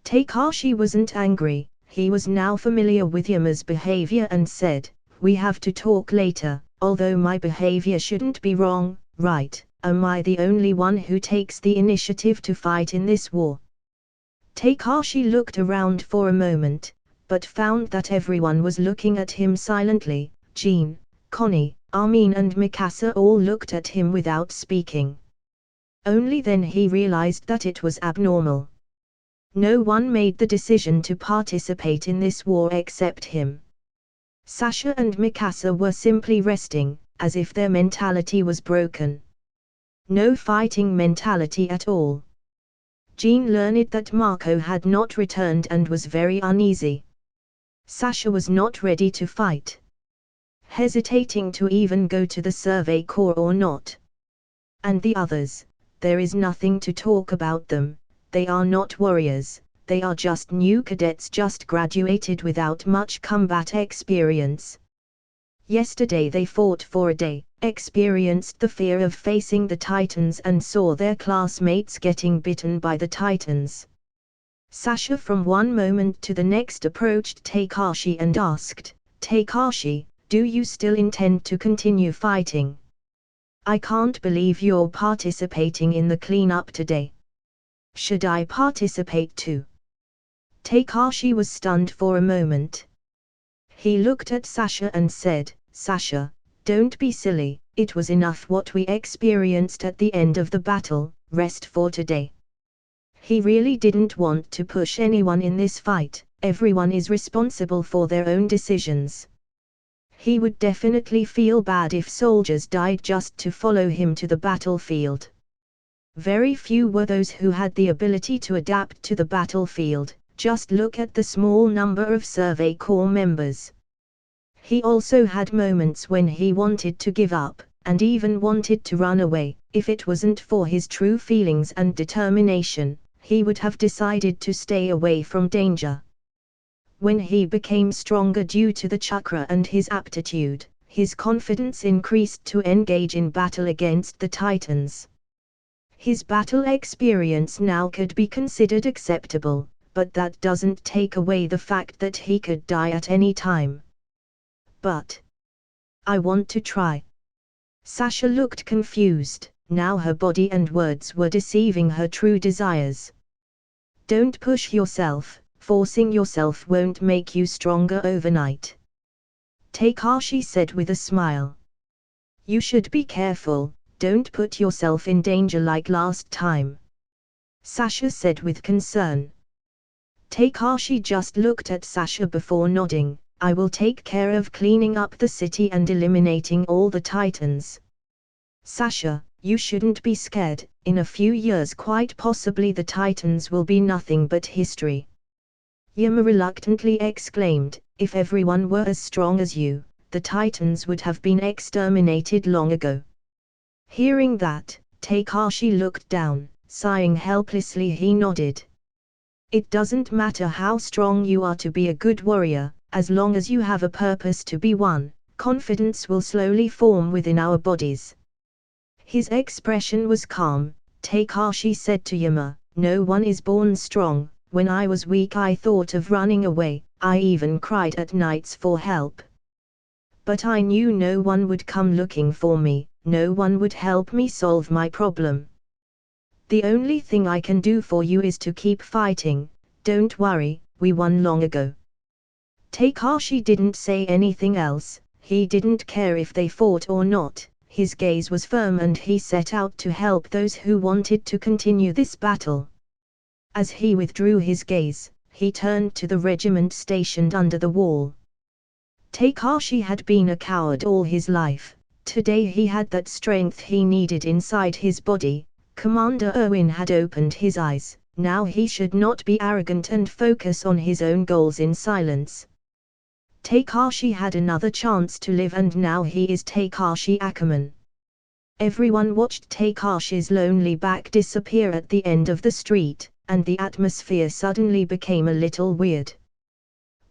Takashi wasn't angry, he was now familiar with Yama's behavior and said, we have to talk later, although my behavior shouldn't be wrong, right? Am I the only one who takes the initiative to fight in this war? Takashi looked around for a moment, but found that everyone was looking at him silently. Jean, Connie, Armin and Mikasa all looked at him without speaking. Only then he realized that it was abnormal. No one made the decision to participate in this war except him. Sasha and Mikasa were simply resting, as if their mentality was broken. No fighting mentality at all. Jean learned that Marco had not returned and was very uneasy. Sasha was not ready to fight. Hesitating to even go to the Survey Corps or not. And the others, there is nothing to talk about them, they are not warriors, they are just new cadets just graduated without much combat experience. Yesterday they fought for a day, experienced the fear of facing the Titans and saw their classmates getting bitten by the Titans. Sasha from one moment to the next approached Takashi and asked, Takashi, do you still intend to continue fighting? I can't believe you're participating in the cleanup today. Should I participate too? Takashi was stunned for a moment. He looked at Sasha and said, Sasha, Don't be silly, it was enough what we experienced at the end of the battle, rest for today. He really didn't want to push anyone in this fight, everyone is responsible for their own decisions. He would definitely feel bad if soldiers died just to follow him to the battlefield. Very few were those who had the ability to adapt to the battlefield, just look at the small number of Survey Corps members. He also had moments when he wanted to give up, and even wanted to run away. If it wasn't for his true feelings and determination, he would have decided to stay away from danger. When he became stronger due to the chakra and his aptitude, his confidence increased to engage in battle against the Titans. His battle experience now could be considered acceptable, but that doesn't take away the fact that he could die at any time. But I want to try. Sasha looked confused, now her body and words were deceiving her true desires. Don't push yourself, forcing yourself won't make you stronger overnight. Takashi said with a smile. You should be careful, don't put yourself in danger like last time. Sasha said with concern. Takashi just looked at Sasha before nodding. I will take care of cleaning up the city and eliminating all the Titans. Sasha, you shouldn't be scared, in a few years quite possibly the Titans will be nothing but history. Yama reluctantly exclaimed, if everyone were as strong as you, the Titans would have been exterminated long ago. Hearing that, Takashi looked down, sighing helplessly he nodded. It doesn't matter how strong you are to be a good warrior, as long as you have a purpose to be one, confidence will slowly form within our bodies. His expression was calm. Takashi said to Yama, no one is born strong. When I was weak I thought of running away, I even cried at nights for help. But I knew no one would come looking for me, no one would help me solve my problem. The only thing I can do for you is to keep fighting, don't worry, we won long ago. Takashi didn't say anything else, he didn't care if they fought or not, his gaze was firm and he set out to help those who wanted to continue this battle. As he withdrew his gaze, he turned to the regiment stationed under the wall. Takashi had been a coward all his life, today he had that strength he needed inside his body. Commander Erwin had opened his eyes, now he should not be arrogant and focus on his own goals in silence. Takashi had another chance to live and now he is Takashi Ackerman. Everyone watched Takashi's lonely back disappear at the end of the street, and the atmosphere suddenly became a little weird.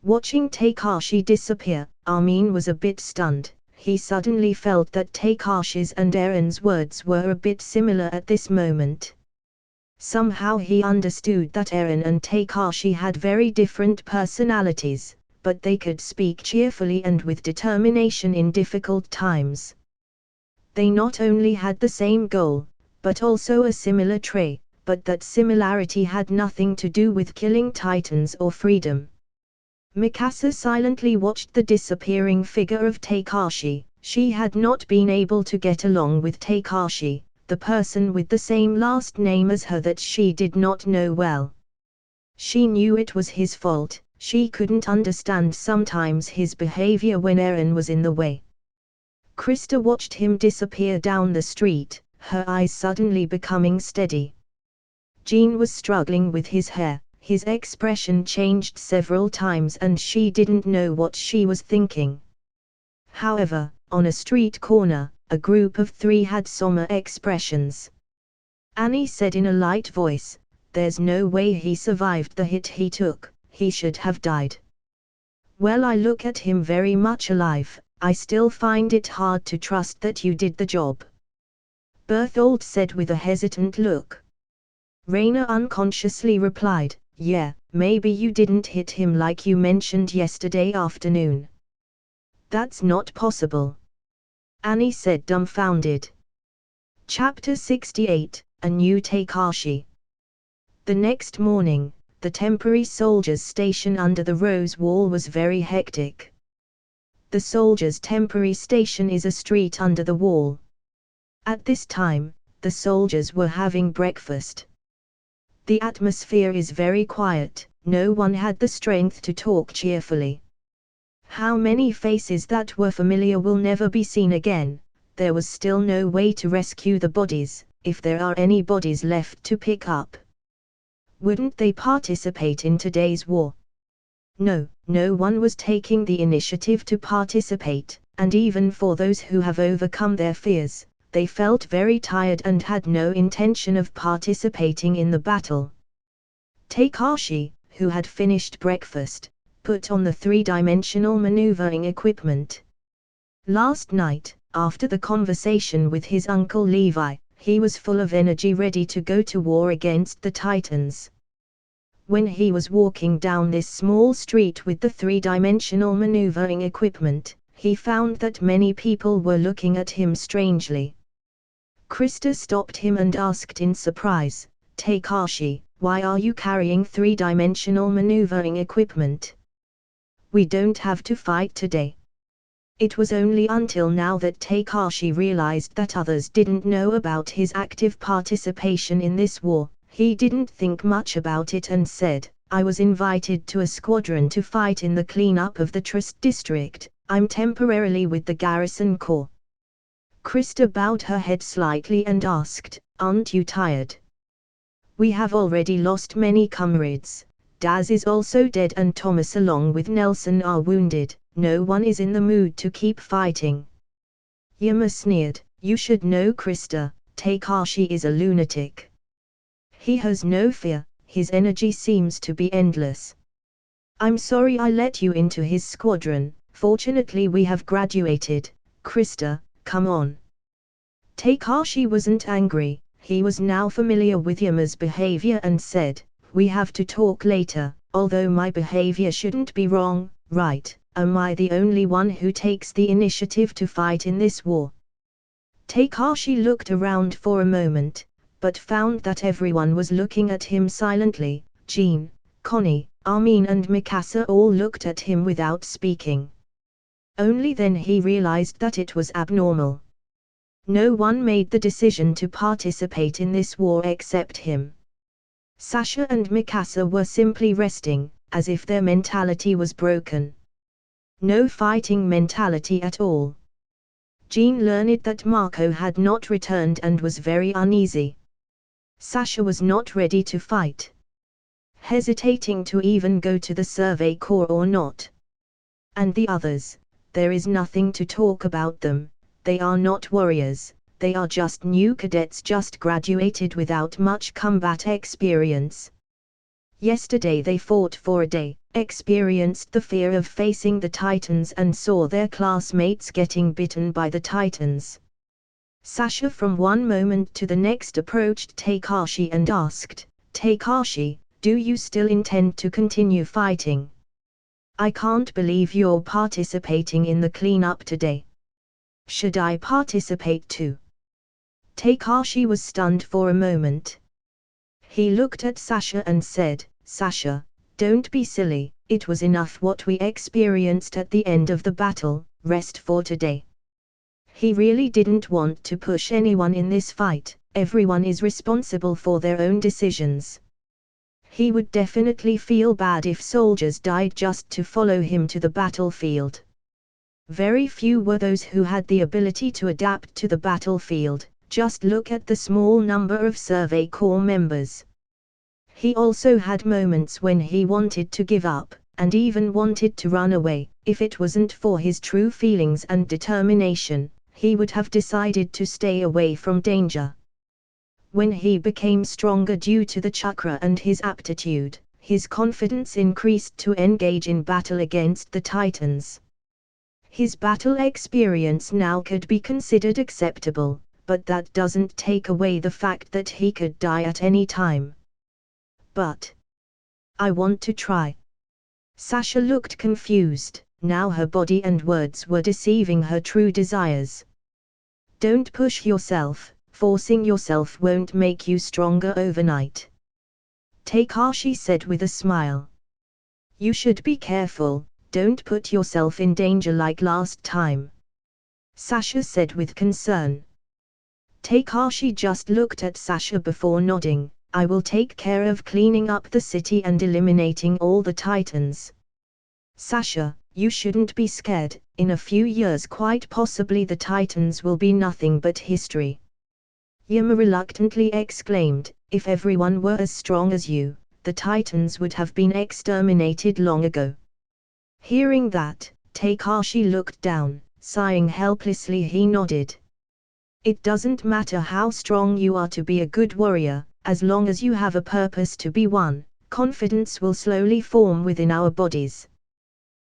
Watching Takashi disappear, Armin was a bit stunned. He suddenly felt that Takashi's and Eren's words were a bit similar at this moment. Somehow he understood that Eren and Takashi had very different personalities, but they could speak cheerfully and with determination in difficult times. They not only had the same goal, but also a similar trait, but that similarity had nothing to do with killing Titans or freedom. Mikasa silently watched the disappearing figure of Takashi. She had not been able to get along with Takashi, the person with the same last name as her that she did not know well. She knew it was his fault, she couldn't understand sometimes his behavior when Eren was in the way. Krista watched him disappear down the street, her eyes suddenly becoming steady. Jean was struggling with his hair. His expression changed several times and she didn't know what she was thinking. However, on a street corner, a group of 3 had somber expressions. Annie said in a light voice, there's no way he survived the hit he took, he should have died. Well, I look at him very much alive, I still find it hard to trust that you did the job. Berthold said with a hesitant look. Reina unconsciously replied, yeah, maybe you didn't hit him like you mentioned yesterday afternoon. That's not possible. Annie said dumbfounded. Chapter 68, A New Takashi. The next morning, the temporary soldiers' station under the Rose Wall was very hectic. The soldiers' temporary station is a street under the wall. At this time, the soldiers were having breakfast. The atmosphere is very quiet, no one had the strength to talk cheerfully. How many faces that were familiar will never be seen again. There was still no way to rescue the bodies, if there are any bodies left to pick up. Wouldn't they participate in today's war? No, no one was taking the initiative to participate, and even for those who have overcome their fears, they felt very tired and had no intention of participating in the battle. Takashi, who had finished breakfast, put on the three-dimensional maneuvering equipment. Last night, after the conversation with his uncle Levi, he was full of energy ready to go to war against the Titans. When he was walking down this small street with the three-dimensional maneuvering equipment, he found that many people were looking at him strangely. Krista stopped him and asked in surprise, "Takashi, why are you carrying three-dimensional maneuvering equipment? We don't have to fight today." It was only until now that Takashi realized that others didn't know about his active participation in this war. He didn't think much about it and said, "I was invited to a squadron to fight in the cleanup of the Trust district. I'm temporarily with the Garrison Corps." Krista bowed her head slightly and asked, "Aren't you tired?" "We have already lost many comrades. Daz is also dead and Thomas along with Nelson are wounded. No one is in the mood to keep fighting." Yama sneered, "You should know Krista, Takashi is a lunatic. He has no fear, his energy seems to be endless. I'm sorry I let you into his squadron, fortunately we have graduated. Krista, come on." Takashi wasn't angry, he was now familiar with Yama's behavior and said, "We have to talk later, although my behavior shouldn't be wrong, right? Am I the only one who takes the initiative to fight in this war?" Takashi looked around for a moment, but found that everyone was looking at him silently. Jean, Connie, Armin and Mikasa all looked at him without speaking. Only then he realized that it was abnormal. No one made the decision to participate in this war except him. Sasha and Mikasa were simply resting, as if their mentality was broken. No fighting mentality at all. Jean learned that Marco had not returned and was very uneasy. Sasha was not ready to fight. Hesitating to even go to the Survey Corps or not. And the others, there is nothing to talk about them, they are not warriors, they are just new cadets just graduated without much combat experience. Yesterday they fought for a day, experienced the fear of facing the Titans and saw their classmates getting bitten by the Titans. Sasha from one moment to the next approached Takashi and asked, "Takashi, do you still intend to continue fighting? I can't believe you're participating in the cleanup today. Should I participate too?" Takashi was stunned for a moment. He looked at Sasha and said, "Sasha, don't be silly, it was enough what we experienced at the end of the battle, rest for today." He really didn't want to push anyone in this fight, everyone is responsible for their own decisions. He would definitely feel bad if soldiers died just to follow him to the battlefield. Very few were those who had the ability to adapt to the battlefield, just look at the small number of Survey Corps members. He also had moments when he wanted to give up, and even wanted to run away. If it wasn't for his true feelings and determination, he would have decided to stay away from danger. When he became stronger due to the chakra and his aptitude, his confidence increased to engage in battle against the Titans. His battle experience now could be considered acceptable, but that doesn't take away the fact that he could die at any time. "But I want to try." Sasha looked confused, now her body and words were deceiving her true desires. "Don't push yourself, forcing yourself won't make you stronger overnight," Takashi said with a smile. "You should be careful, don't put yourself in danger like last time," Sasha said with concern. Takashi just looked at Sasha before nodding. "I will take care of cleaning up the city and eliminating all the Titans." "Sasha, you shouldn't be scared. In a few years quite possibly the Titans will be nothing but history," Yama reluctantly exclaimed. "If everyone were as strong as you, the Titans would have been exterminated long ago." Hearing that, Takashi looked down, sighing helplessly. He nodded. "It doesn't matter how strong you are to be a good warrior, as long as you have a purpose to be one, confidence will slowly form within our bodies."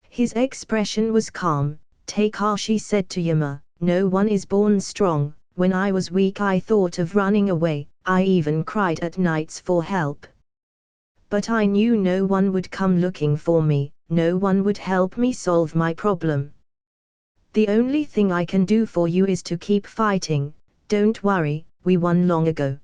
His expression was calm. Takashi said to Yama, "No one is born strong. When I was weak I thought of running away, I even cried at nights for help. But I knew no one would come looking for me, no one would help me solve my problem. The only thing I can do for you is to keep fighting. Don't worry, we won long ago."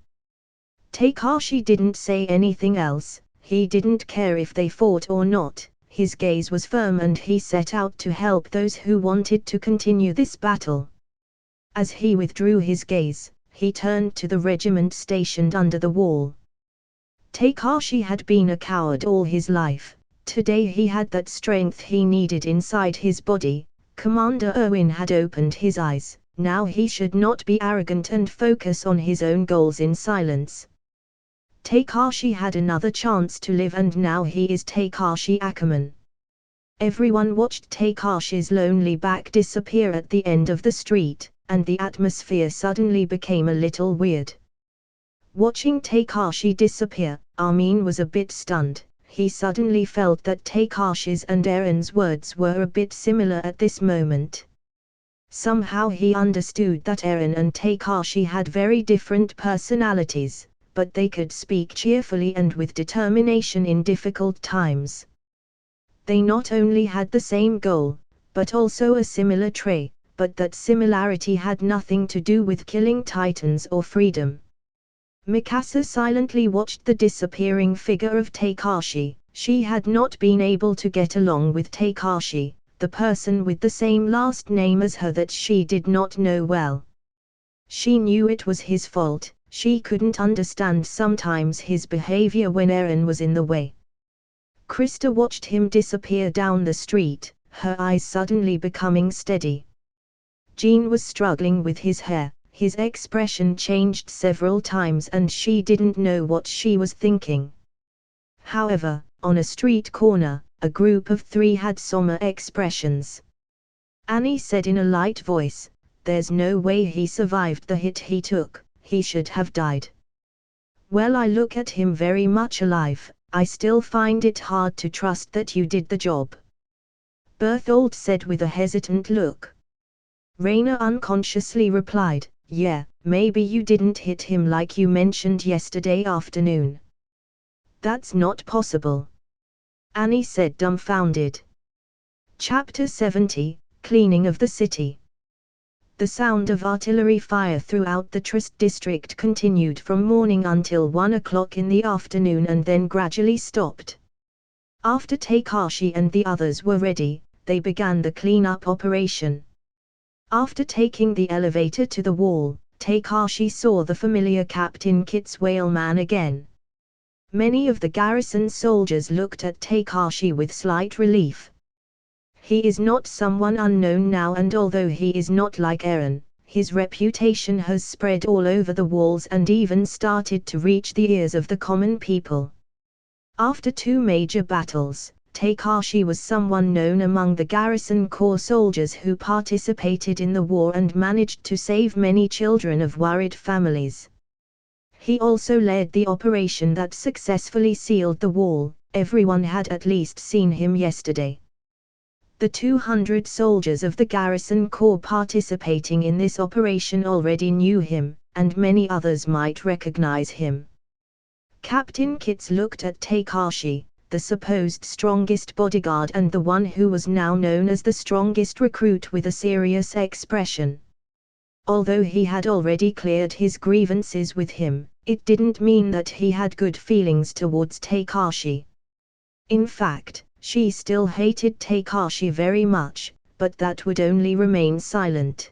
Takashi didn't say anything else. He didn't care if they fought or not. His gaze was firm and he set out to help those who wanted to continue this battle. As he withdrew his gaze, he turned to the regiment stationed under the wall. Takashi had been a coward all his life. Today he had that strength he needed inside his body. Commander Erwin had opened his eyes. Now he should not be arrogant and focus on his own goals in silence. Takashi had another chance to live and now he is Takashi Ackerman. Everyone watched Takashi's lonely back disappear at the end of the street, and the atmosphere suddenly became a little weird. Watching Takashi disappear, Armin was a bit stunned. He suddenly felt that Takashi's and Eren's words were a bit similar at this moment. Somehow he understood that Eren and Takashi had very different personalities, but they could speak cheerfully and with determination in difficult times. They not only had the same goal, but also a similar trait, but that similarity had nothing to do with killing Titans or freedom. Mikasa silently watched the disappearing figure of Takashi. She had not been able to get along with Takashi, the person with the same last name as her that she did not know well. She knew it was his fault. She couldn't understand sometimes his behavior when Eren was in the way. Krista watched him disappear down the street, her eyes suddenly becoming steady. Jean was struggling with his hair. His expression changed several times and she didn't know what she was thinking. However, on a street corner, a group of 3 had somber expressions. Annie said in a light voice, "There's no way he survived the hit he took, he should have died." "Well, I look at him very much alive. I still find it hard to trust that you did the job," Berthold said with a hesitant look. Reina unconsciously replied, "Yeah, maybe you didn't hit him like you mentioned yesterday afternoon." "That's not possible," Annie said dumbfounded. Chapter 70, Cleaning of the City. The sound of artillery fire throughout the Trist district continued from morning until 1 o'clock in the afternoon and then gradually stopped. After Takashi and the others were ready, they began the cleanup operation. After taking the elevator to the wall, Takashi saw the familiar Captain Kit's whaleman again. Many of the garrison soldiers looked at Takashi with slight relief. He is not someone unknown now, and although he is not like Eren, his reputation has spread all over the walls and even started to reach the ears of the common people. After 2 major battles, Takashi was someone known among the garrison corps soldiers who participated in the war and managed to save many children of worried families. He also led the operation that successfully sealed the wall. Everyone had at least seen him yesterday. The 200 soldiers of the garrison corps participating in this operation already knew him, and many others might recognize him. Captain Kitz looked at Takashi, the supposed strongest bodyguard and the one who was now known as the strongest recruit, with a serious expression. Although he had already cleared his grievances with him, it didn't mean that he had good feelings towards Takashi. In fact, She still hated Takashi very much, but that would only remain silent.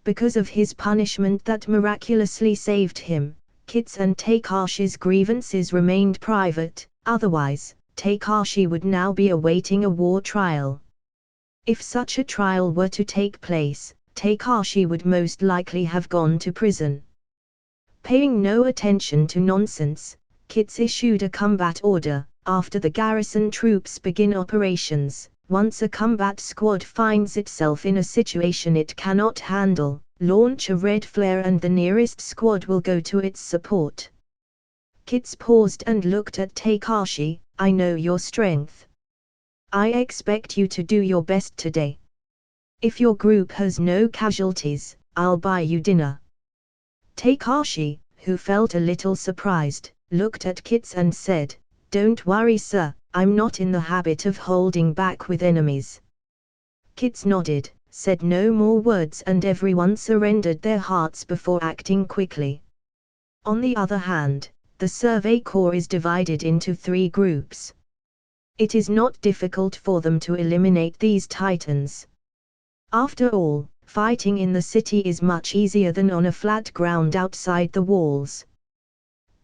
Because of his punishment that miraculously saved him, Kit's and Takashi's grievances remained private, otherwise, Takashi would now be awaiting a war trial. If such a trial were to take place, Takashi would most likely have gone to prison. Paying no attention to nonsense, Kit's issued a combat order. After the garrison troops begin operations, once a combat squad finds itself in a situation it cannot handle, launch a red flare and the nearest squad will go to its support. Kit's paused and looked at Takashi. I know your strength. I expect you to do your best today. If your group has no casualties, I'll buy you dinner. Takashi, who felt a little surprised, looked at Kits and said, Don't worry sir, I'm not in the habit of holding back with enemies. Kits nodded, said no more words and everyone surrendered their hearts before acting quickly. On the other hand, the Survey Corps is divided into 3 groups. It is not difficult for them to eliminate these titans. After all, fighting in the city is much easier than on a flat ground outside the walls.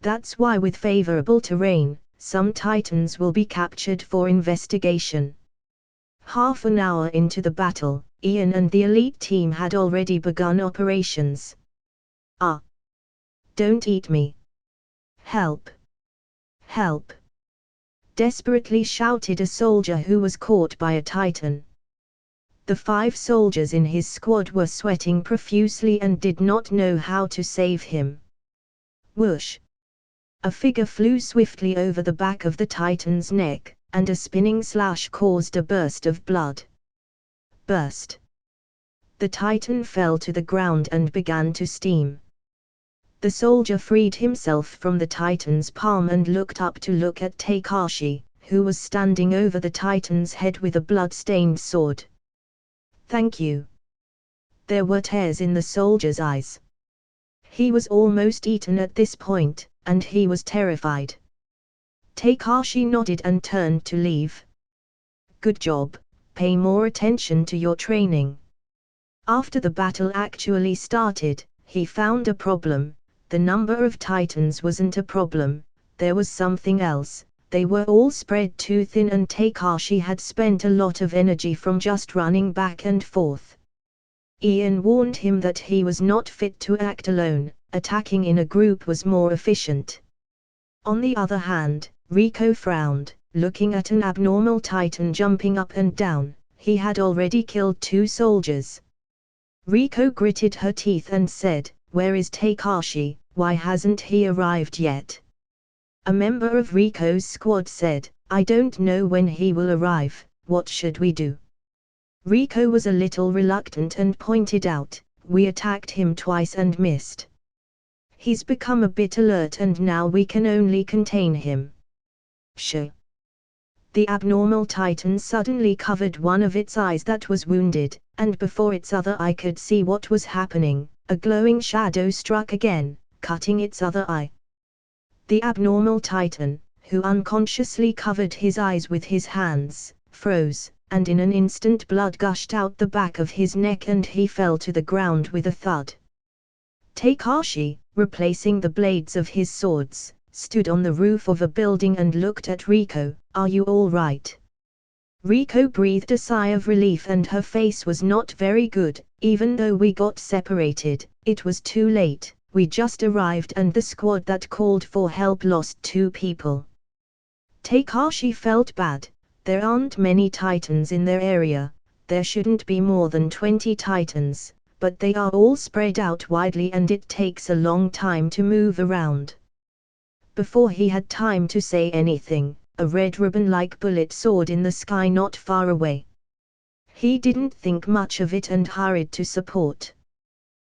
That's why with favorable terrain, some titans will be captured for investigation. Half an hour into the battle, Ian and the elite team had already begun operations. Ah! Don't eat me! Help! Help! Desperately shouted a soldier who was caught by a titan. The 5 soldiers in his squad were sweating profusely and did not know how to save him. Whoosh! A figure flew swiftly over the back of the titan's neck, and a spinning slash caused a burst of blood. Burst! The titan fell to the ground and began to steam. The soldier freed himself from the titan's palm and looked up to look at Takashi, who was standing over the titan's head with a blood-stained sword. Thank you. There were tears in the soldier's eyes. He was almost eaten at this point, and he was terrified. Takashi nodded and turned to leave. Good job, pay more attention to your training. After the battle actually started, he found a problem. The number of titans wasn't a problem, there was something else. They were all spread too thin and Takashi had spent a lot of energy from just running back and forth. Ian warned him that he was not fit to act alone, attacking in a group was more efficient. On the other hand, Rico frowned, looking at an abnormal titan jumping up and down. He had already killed 2 soldiers. Rico gritted her teeth and said, Where is Takashi, why hasn't he arrived yet? A member of Rico's squad said, I don't know when he will arrive, what should we do? Rico was a little reluctant and pointed out, we attacked him twice and missed. He's become a bit alert and now we can only contain him. Sure. The abnormal titan suddenly covered one of its eyes that was wounded, and before its other eye could see what was happening, a glowing shadow struck again, cutting its other eye. The abnormal titan, who unconsciously covered his eyes with his hands, froze, and in an instant blood gushed out the back of his neck and he fell to the ground with a thud. Takashi, replacing the blades of his swords, stood on the roof of a building and looked at Rico. Are you all right? Rico breathed a sigh of relief and her face was not very good. Even though we got separated, it was too late. We just arrived and the squad that called for help lost 2 people. Takashi felt bad. There aren't many titans in their area. There shouldn't be more than 20 titans, but they are all spread out widely and it takes a long time to move around. Before he had time to say anything, a red ribbon-like bullet soared in the sky not far away. He didn't think much of it and hurried to support.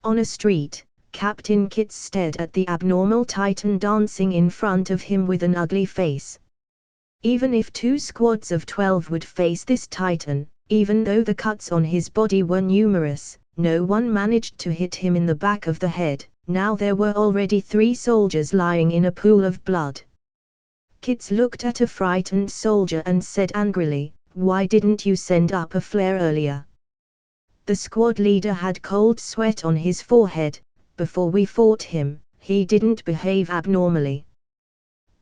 On a street, Captain Kit stared at the abnormal titan dancing in front of him with an ugly face. Even if 2 squads of 12 would face this titan, even though the cuts on his body were numerous, no one managed to hit him in the back of the head. Now there were already 3 soldiers lying in a pool of blood. Kits looked at a frightened soldier and said angrily, "Why didn't you send up a flare earlier?" The squad leader had cold sweat on his forehead. "Before we fought him, he didn't behave abnormally."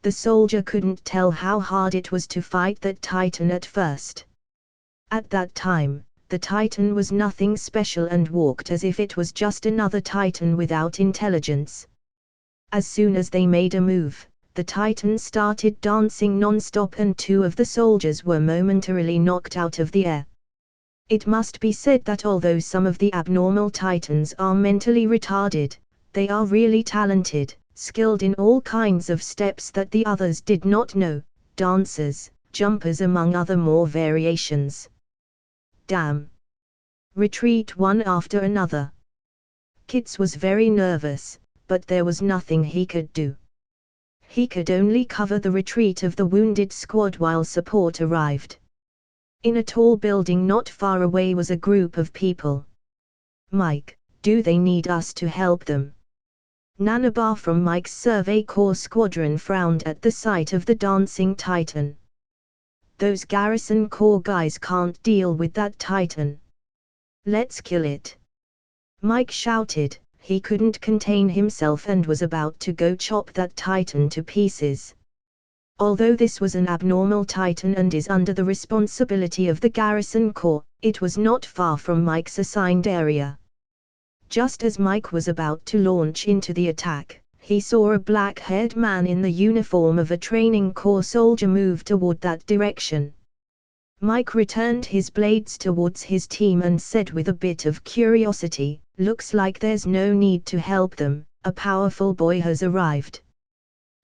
The soldier couldn't tell how hard it was to fight that Titan at first. At that time, the Titan was nothing special and walked as if it was just another Titan without intelligence. As soon as they made a move, the Titan started dancing non-stop and 2 of the soldiers were momentarily knocked out of the air. It must be said that although some of the abnormal Titans are mentally retarded, they are really talented, skilled in all kinds of steps that the others did not know, dancers, jumpers among other more variations. Damn! Retreat one after another. Kits was very nervous, but there was nothing he could do. He could only cover the retreat of the wounded squad while support arrived. In a tall building not far away was a group of people. "Mike, do they need us to help them?" Nanabar from Mike's Survey Corps squadron frowned at the sight of the dancing Titan. "Those Garrison Corps guys can't deal with that Titan. Let's kill it!" Mike shouted. He couldn't contain himself and was about to go chop that Titan to pieces. Although this was an abnormal Titan and is under the responsibility of the Garrison Corps, it was not far from Mike's assigned area. Just as Mike was about to launch into the attack, he saw a black-haired man in the uniform of a training corps soldier move toward that direction. Mike returned his blades towards his team and said with a bit of curiosity, "Looks like there's no need to help them, a powerful boy has arrived."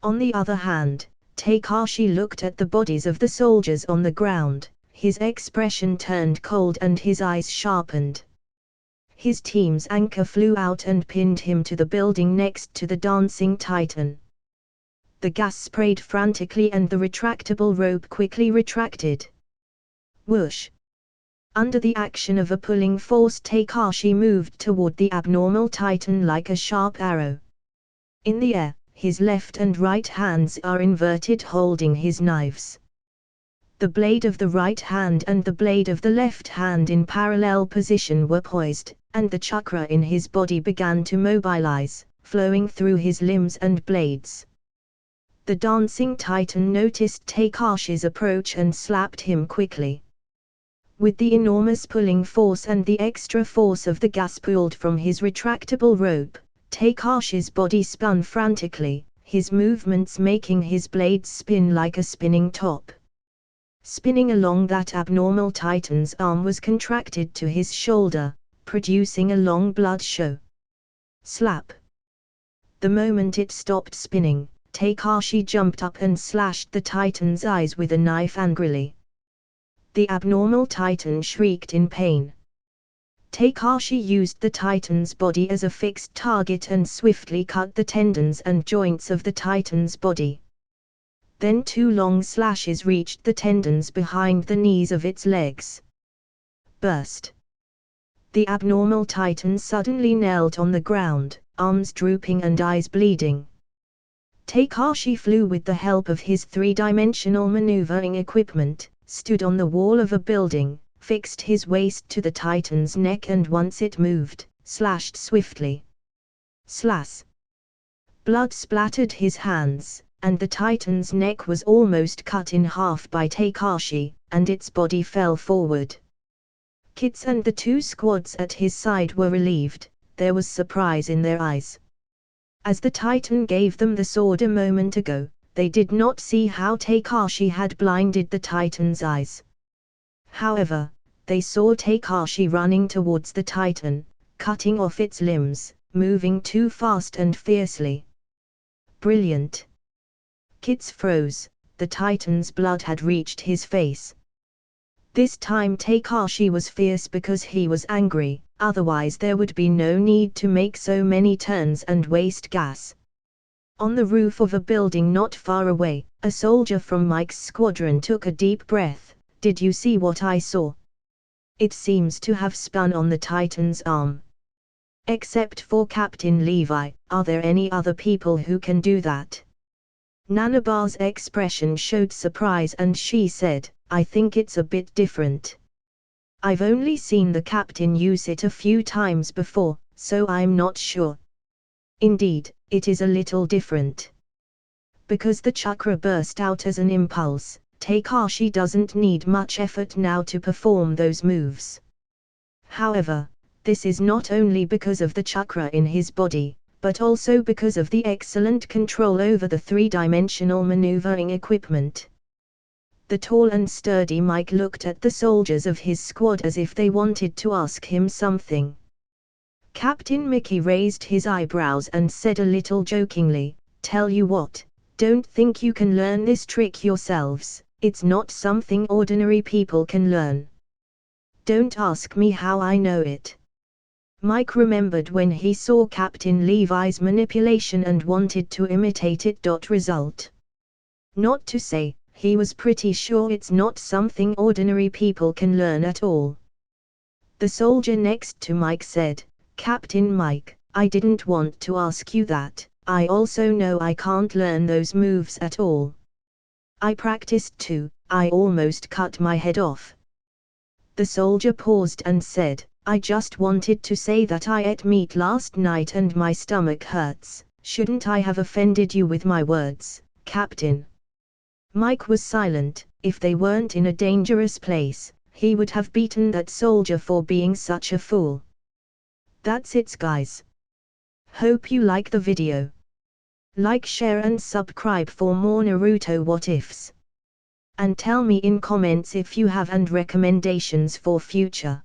On the other hand, Takashi looked at the bodies of the soldiers on the ground, his expression turned cold and his eyes sharpened. His team's anchor flew out and pinned him to the building next to the dancing Titan. The gas sprayed frantically and the retractable rope quickly retracted. Whoosh! Under the action of a pulling force, Takashi moved toward the abnormal Titan like a sharp arrow. In the air, his left and right hands are inverted holding his knives. The blade of the right hand and the blade of the left hand in parallel position were poised, and the chakra in his body began to mobilize, flowing through his limbs and blades. The dancing Titan noticed Takashi's approach and slapped him quickly. With the enormous pulling force and the extra force of the gas pulled from his retractable rope, Takashi's body spun frantically, his movements making his blades spin like a spinning top. Spinning along that abnormal Titan's arm was contracted to his shoulder, producing a long blood show. Slap! The moment it stopped spinning, Takashi jumped up and slashed the Titan's eyes with a knife angrily. The abnormal Titan shrieked in pain. Takashi used the Titan's body as a fixed target and swiftly cut the tendons and joints of the Titan's body. Then 2 long slashes reached the tendons behind the knees of its legs. Burst! The abnormal Titan suddenly knelt on the ground, arms drooping and eyes bleeding. Takashi flew with the help of his 3-dimensional maneuvering equipment, stood on the wall of a building, fixed his waist to the Titan's neck and once it moved, slashed swiftly. Slash! Blood splattered his hands, and the Titan's neck was almost cut in half by Takashi, and its body fell forward. Kits and the 2 squads at his side were relieved, there was surprise in their eyes. As the Titan gave them the sword a moment ago, they did not see how Takashi had blinded the Titan's eyes. However, they saw Takashi running towards the Titan, cutting off its limbs, moving too fast and fiercely. Brilliant! Kits froze, the Titan's blood had reached his face. This time Takashi was fierce because he was angry, otherwise there would be no need to make so many turns and waste gas. On the roof of a building not far away, a soldier from Mike's squadron took a deep breath. "Did you see what I saw? It seems to have spun on the Titan's arm. Except for Captain Levi, are there any other people who can do that?" Nanabar's expression showed surprise and she said, I think it's a bit different. I've only seen the captain use it a few times before, so I'm not sure. Indeed, it is a little different. Because the chakra burst out as an impulse, Takashi doesn't need much effort now to perform those moves. However, this is not only because of the chakra in his body, but also because of the excellent control over the three-dimensional maneuvering equipment. The tall and sturdy Mike looked at the soldiers of his squad as if they wanted to ask him something. Captain Mickey raised his eyebrows and said a little jokingly, "Tell you what, don't think you can learn this trick yourselves, it's not something ordinary people can learn. Don't ask me how I know it." Mike remembered when he saw Captain Levi's manipulation and wanted to imitate it. Result. Not to say, he was pretty sure it's not something ordinary people can learn at all. The soldier next to Mike said, "Captain Mike, I didn't want to ask you that, I also know I can't learn those moves at all. I practiced too, I almost cut my head off." The soldier paused and said, "I just wanted to say that I ate meat last night and my stomach hurts, shouldn't I have offended you with my words, Captain?" Mike was silent. If they weren't in a dangerous place, he would have beaten that soldier for being such a fool. That's it guys. Hope you like the video. Like, share and subscribe for more Naruto what ifs. And tell me in comments if you have and recommendations for future.